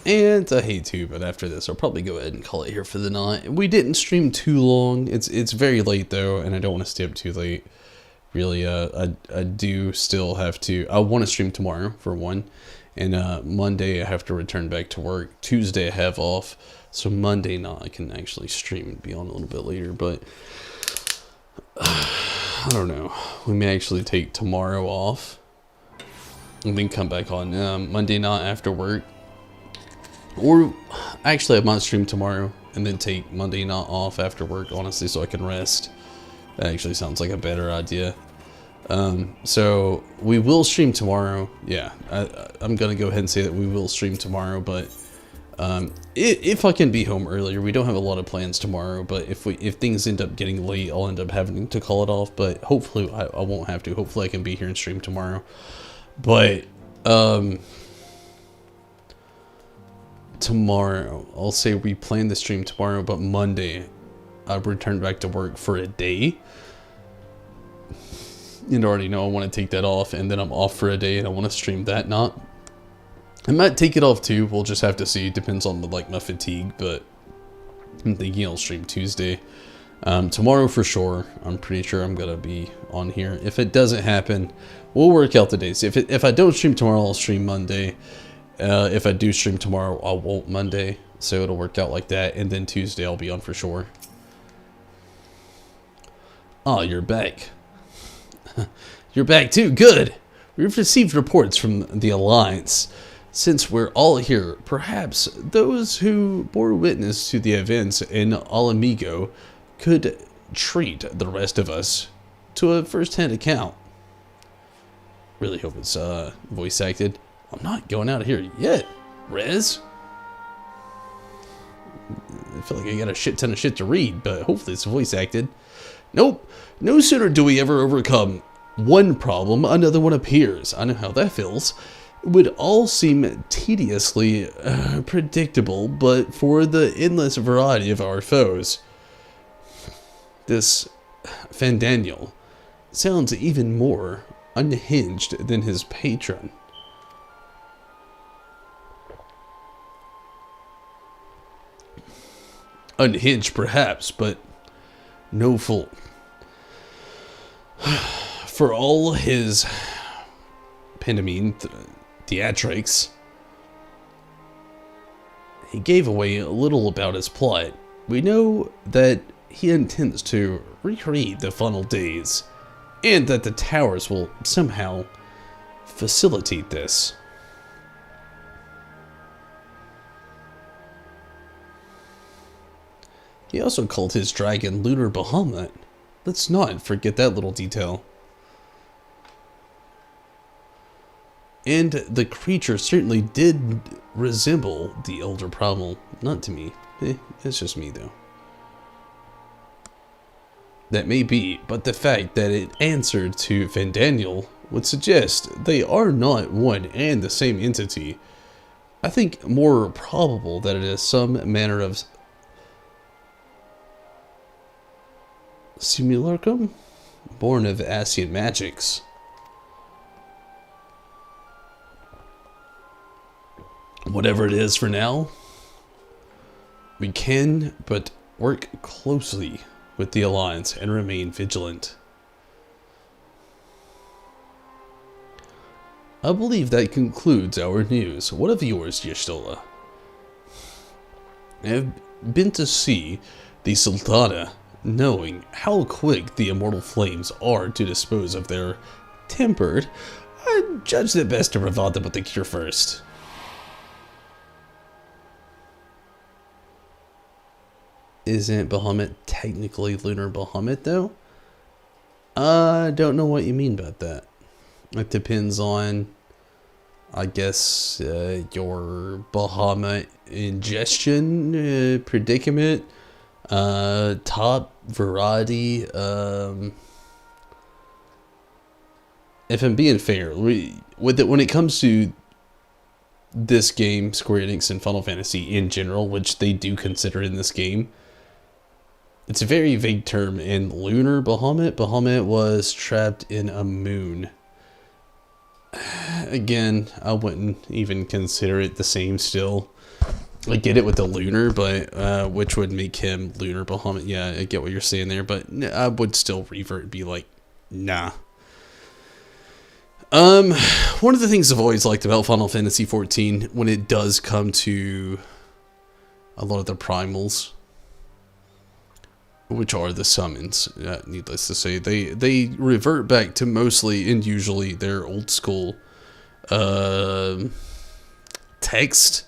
And I hate to, but after this, I'll probably go ahead and call it here for the night. We didn't stream too long. It's very late though, and I don't want to stay up too late. Really, I do still have to. I want to stream tomorrow for one, and Monday I have to return back to work. Tuesday I have off, so Monday night I can actually stream and be on a little bit later. But I don't know. We may actually take tomorrow off, and then come back on Monday night after work. Or, actually I might stream tomorrow and then take Monday night off after work, honestly, so I can rest. That actually sounds like a better idea. So, we will stream tomorrow. Yeah, I'm gonna go ahead and say that we will stream tomorrow, but if I can be home earlier, we don't have a lot of plans tomorrow, but if things end up getting late, I'll end up having to call it off, but hopefully I won't have to. Hopefully I can be here and stream tomorrow. But, tomorrow, I'll say we plan the stream tomorrow, but Monday I return back to work for a day. You already know I want to take that off, and then I'm off for a day and I want to stream that night. I might take it off too, we'll just have to see. It depends on my fatigue, but I'm thinking I'll stream Tuesday. Tomorrow for sure. I'm pretty sure I'm gonna be on here. If it doesn't happen, we'll work out the days. If I don't stream tomorrow, I'll stream Monday. If I do stream tomorrow, I won't Monday. So it'll work out like that. And then Tuesday I'll be on for sure. Oh, you're back. You're back too. Good. We've received reports from the Alliance. Since we're all here, perhaps those who bore witness to the events in Alamigo could treat the rest of us to a first-hand account. Really hope it's voice acted. I'm not going out of here yet, Rez. I feel like I got a shit ton of shit to read, but hopefully it's voice acted. Nope. No sooner do we ever overcome one problem, another one appears. I know how that feels. It would all seem tediously predictable, but for the endless variety of our foes. This Fandaniel sounds even more unhinged than his patron. Unhinged perhaps, but no fool. For all his pantomime theatrics, he gave away a little about his plot. We know that he intends to recreate the final days, and that the towers will somehow facilitate this. He also called his dragon Lunar Bahamut. Let's not forget that little detail. And the creature certainly did resemble the Elder Primal. Not to me. It's just me though. That may be, but the fact that it answered to Fandaniel would suggest they are not one and the same entity. I think more probable that it is some manner of simulacrum, born of Asian magics. Whatever it is for now, we can but work closely with the Alliance and remain vigilant. I believe that concludes our news. What of yours, Y'shtola? I have been to see the Sultana, knowing how quick the immortal flames are to dispose of their tempered. I judged it best to provide them with the cure first. Isn't Bahamut technically Lunar Bahamut though? I don't know what you mean about that. It depends on, I guess, your Bahamut ingestion predicament, top variety. If I'm being fair, when it comes to this game, Square Enix and Final Fantasy in general, which they do consider in this game, it's a very vague term. In Lunar Bahamut was trapped in a moon. Again, I wouldn't even consider it the same still. I get it with the lunar, but which would make him Lunar Bahamut. Yeah, I get what you're saying there, but I would still revert and be like, nah. One of the things I've always liked about Final Fantasy XIV, when it does come to a lot of the primals, which are the summons, needless to say, they revert back to mostly and usually their old school text,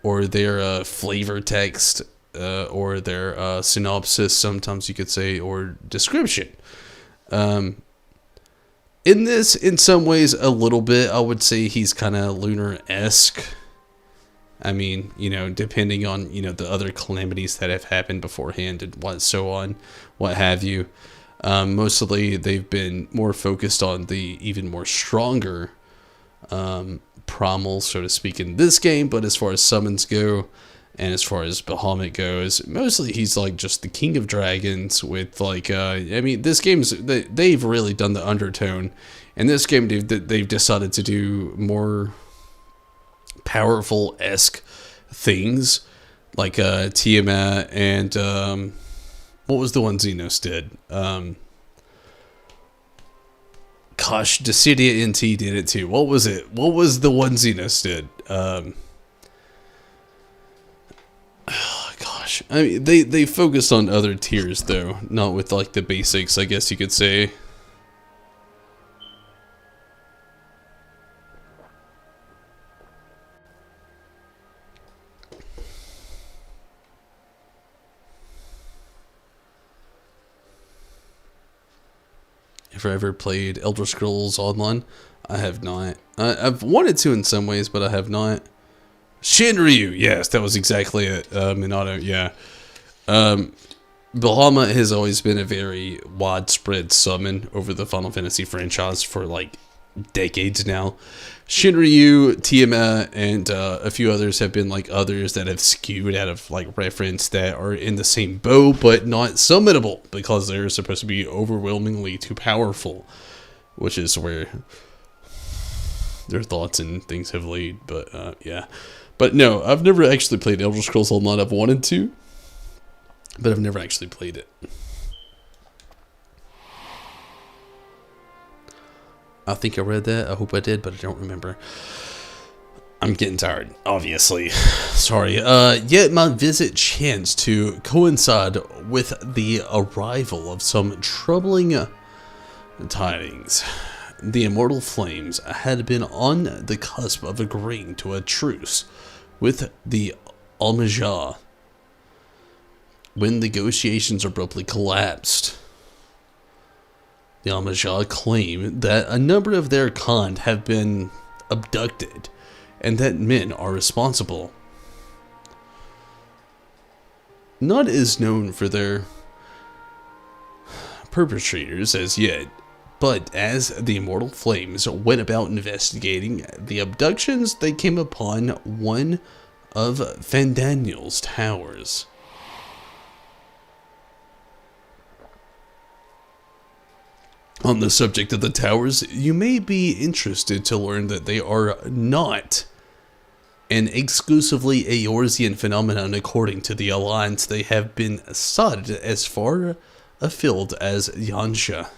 or their flavor text, or their synopsis, sometimes you could say, or description. In this, in some ways, a little bit, I would say he's kind of Lunar-esque. I mean, you know, depending on, you know, the other calamities that have happened beforehand and what have you. Mostly they've been more focused on the even more stronger primals, so to speak, in this game. But as far as summons go, and as far as Bahamut goes, mostly he's like just the king of dragons with like, I mean, this game's, they've really done the undertone. In this game, they've decided to do more powerful-esque things, like Tiamat and what was the one Xenos did? Gosh, Dissidia NT did it too. What was it? What was the one Xenos did? Gosh, I mean, they focused on other tiers though, not with like the basics, I guess you could say. If I ever played Elder Scrolls Online, I have not. I've wanted to in some ways, but I have not. Shinryu, yes, that was exactly it. Minato, yeah. Bahamut has always been a very widespread summon over the Final Fantasy franchise for like decades now. Shinryu, Tiamat, and a few others have been like others that have skewed out of like reference that are in the same boat but not summonable because they're supposed to be overwhelmingly too powerful, which is where their thoughts and things have laid. But yeah, but no, I've never actually played Elder Scrolls Online. I've wanted to, but I've never actually played it. I think I read that. I hope I did, but I don't remember. I'm getting tired, obviously. Sorry. Yet my visit chanced to coincide with the arrival of some troubling tidings. The Immortal Flames had been on the cusp of agreeing to a truce with the Almajah when negotiations abruptly collapsed. The Almajah claim that a number of their kind have been abducted and that men are responsible. None is known for their perpetrators as yet, but as the Immortal Flames went about investigating the abductions, they came upon one of Fandaniel's towers. On the subject of the towers, you may be interested to learn that they are not an exclusively Eorzean phenomenon. According to the Alliance, they have been sighted as far afield as Yansha.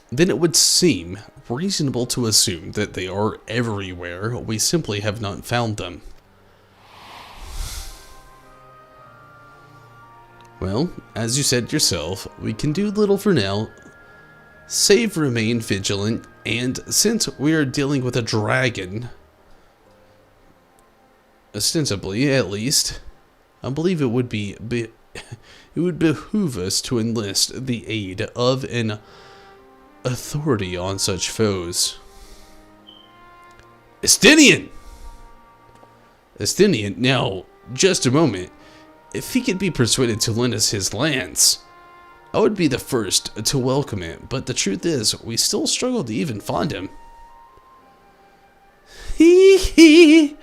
Then it would seem reasonable to assume that they are everywhere, we simply have not found them. Well, as you said yourself, we can do little for now, save remain vigilant, and since we are dealing with a dragon, ostensibly at least, I believe it would behoove us to enlist the aid of an authority on such foes. Estinian! Estinian, now, just a moment. If he could be persuaded to lend us his lands, I would be the first to welcome it, but the truth is, we still struggle to even find him. Hee hee!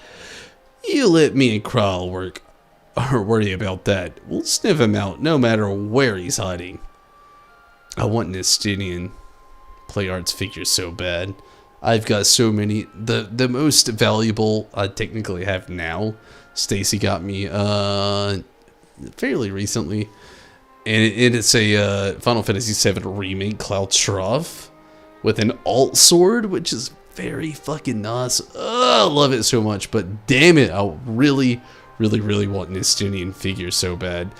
You let me and Kral worry about that. We'll sniff him out no matter where he's hiding. I want an Estinian play arts figure so bad. I've got so many. The most valuable I technically have now, Stacy got me fairly recently, and it's a Final Fantasy VII remake Cloud Shroff with an alt sword, which is very fucking nice. I love it so much, but damn it, I really want an Estinian figure so bad.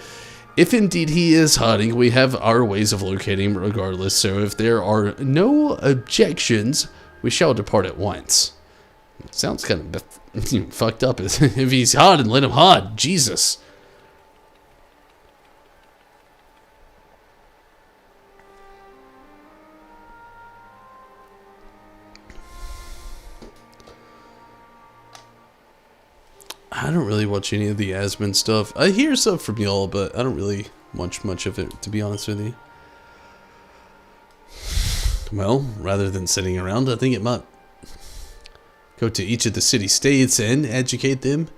If indeed he is hiding, we have our ways of locating him regardless, so if there are no objections, we shall depart at once. Sounds kind of fucked up. If he's hiding, let him hide. Jesus. I don't really watch any of the Asmon stuff. I hear stuff from y'all, but I don't really watch much of it, to be honest with you. Well, rather than sitting around, I think it might go to each of the city-states and educate them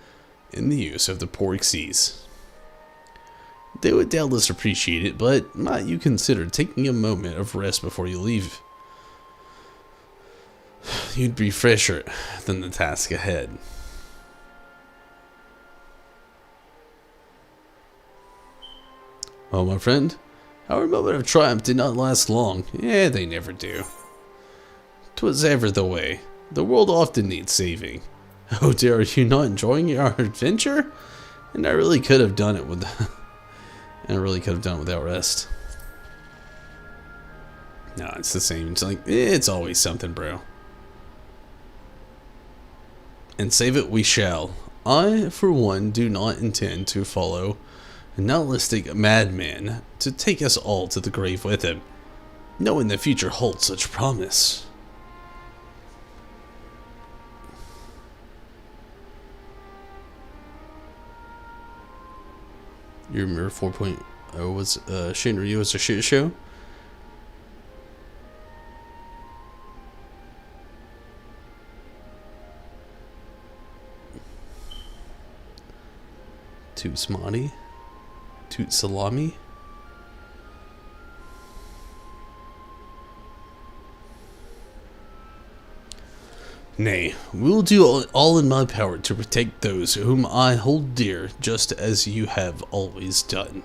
in the use of the Porxies. They would doubtless appreciate it, but might you consider taking a moment of rest before you leave? You'd be fresher than the task ahead. Oh, my friend, our moment of triumph did not last long. Yeah, they never do. 'Twas ever the way. The world often needs saving. Oh dear, are you not enjoying our adventure? And I really could have done it with without rest. No, it's the same. It's like, it's always something, bro. And save it we shall. I, for one, do not intend to follow a nihilistic madman to take us all to the grave with him, knowing the future holds such promise. You remember 4.0 was Shinryu was a shit show? Toot Smarty? Toot Salami? Nay, we'll do all in my power to protect those whom I hold dear, just as you have always done.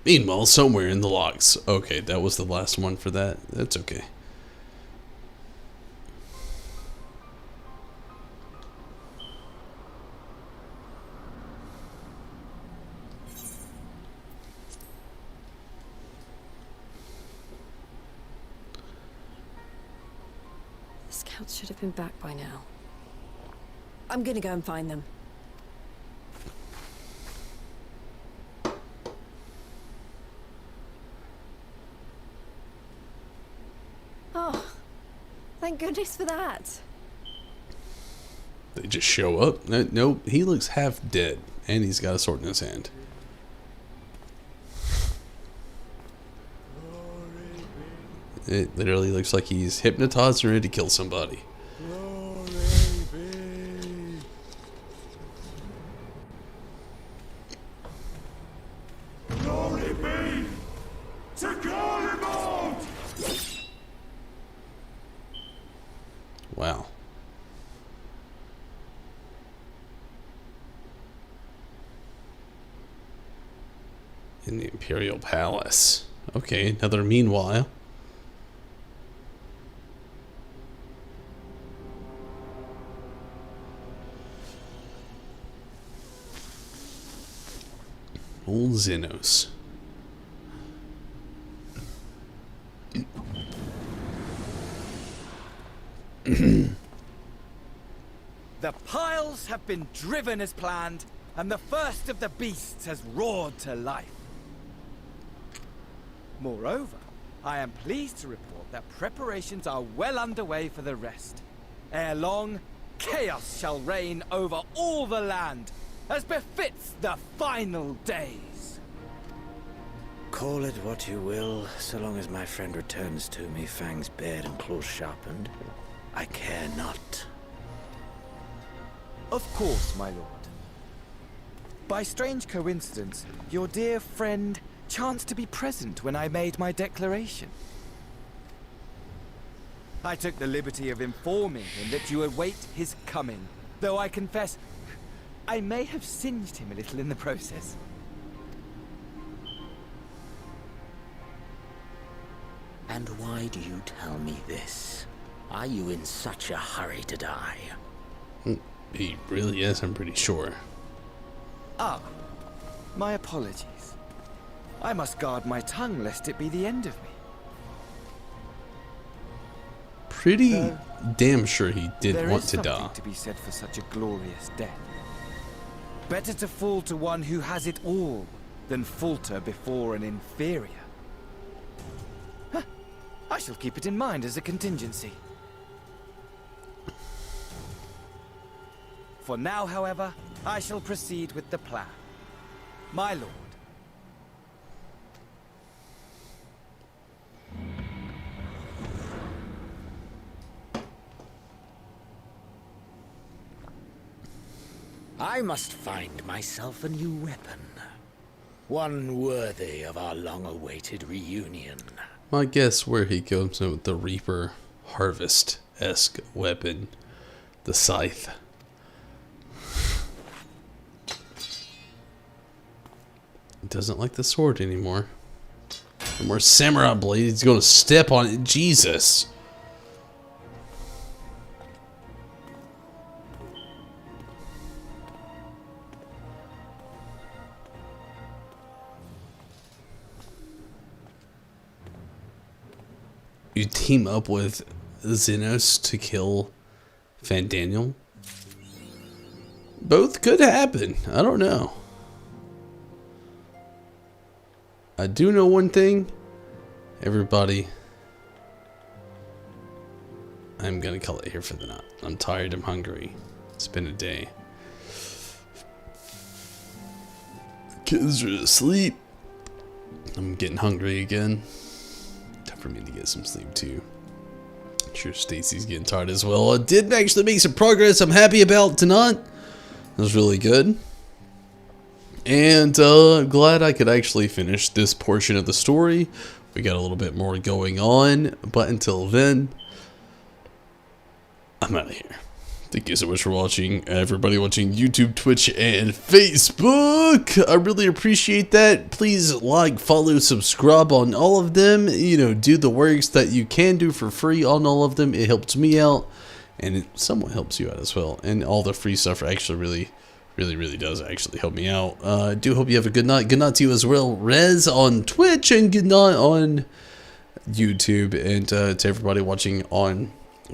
Meanwhile, somewhere in the logs. Okay, that was the last one for that. That's okay. The scouts should have been back by now. I'm gonna go and find them. Oh, thank goodness for that. They just show up. No, he looks half dead, and he's got a sword in his hand. It literally looks like he's hypnotized and ready to kill somebody. Glory be to Garlemald! Wow. In the Imperial Palace. Okay, another meanwhile. Old Xenos. The piles have been driven as planned, and the first of the beasts has roared to life. Moreover, I am pleased to report that preparations are well underway for the rest. Ere long, chaos shall reign over all the land, as befits the final days. Call it what you will, so long as my friend returns to me, fangs bared and claws sharpened. I care not. Of course, my lord. By strange coincidence, your dear friend chanced to be present when I made my declaration. I took the liberty of informing him that you await his coming, though I confess I may have singed him a little in the process. And why do you tell me this? Are you in such a hurry to die? He really is, I'm pretty sure. Ah, my apologies. I must guard my tongue lest it be the end of me. Pretty damn sure he did want to die. There is something to be said for such a glorious death. Better to fall to one who has it all than falter before an inferior. Huh. I shall keep it in mind as a contingency. For now, however, I shall proceed with the plan. My lord. I must find myself a new weapon. One worthy of our long-awaited reunion. I guess where he comes in with the Reaper Harvest-esque weapon. The Scythe. He doesn't like the sword anymore. No more samurai blade. He's going to step on it. Jesus. You team up with Xenos to kill Fandaniel? Both could happen. I don't know. I do know one thing. Everybody, I'm gonna call it here for the night. I'm tired. I'm hungry. It's been a day. Kids are asleep. I'm getting hungry again. Time for me to get some sleep too. I'm sure Stacy's getting tired as well. I did actually make some progress I'm happy about tonight. It was really good. And I'm glad I could actually finish this portion of the story. We got a little bit more going on. But until then, I'm out of here. Thank you so much for watching. Everybody watching YouTube, Twitch, and Facebook. I really appreciate that. Please like, follow, subscribe on all of them. You know, do the works that you can do for free on all of them. It helps me out. And it somewhat helps you out as well. And all the free stuff actually really does actually help me out. I do hope you have a good night. Good night to you as well, Rez on Twitch, and good night on YouTube, and to everybody watching on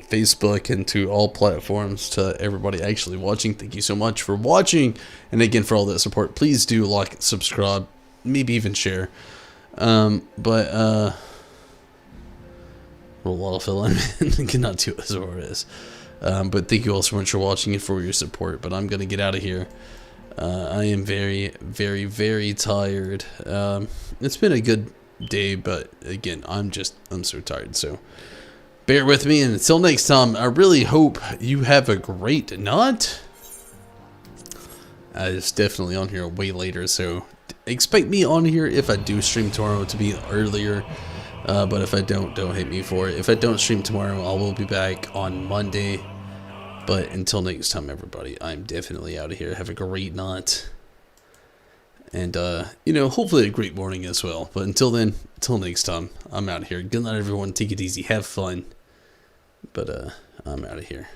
Facebook, and to all platforms, to everybody actually watching. Thank you so much for watching, and again for all that support. Please do like, subscribe, maybe even share. A lot of filling in. Good night to you as well, Rez. But thank you all so much for watching and for your support. But I'm going to get out of here. I am very tired. It's been a good day, but again, I'm so tired. So bear with me. And until next time, I really hope you have a great night. It's definitely on here way later. So expect me on here if I do stream tomorrow to be earlier. But if I don't hate me for it. If I don't stream tomorrow, I will be back on Monday. But until next time, everybody, I'm definitely out of here. Have a great night. And, you know, hopefully a great morning as well. But until then, until next time, I'm out of here. Good night, everyone. Take it easy. Have fun. But, I'm out of here.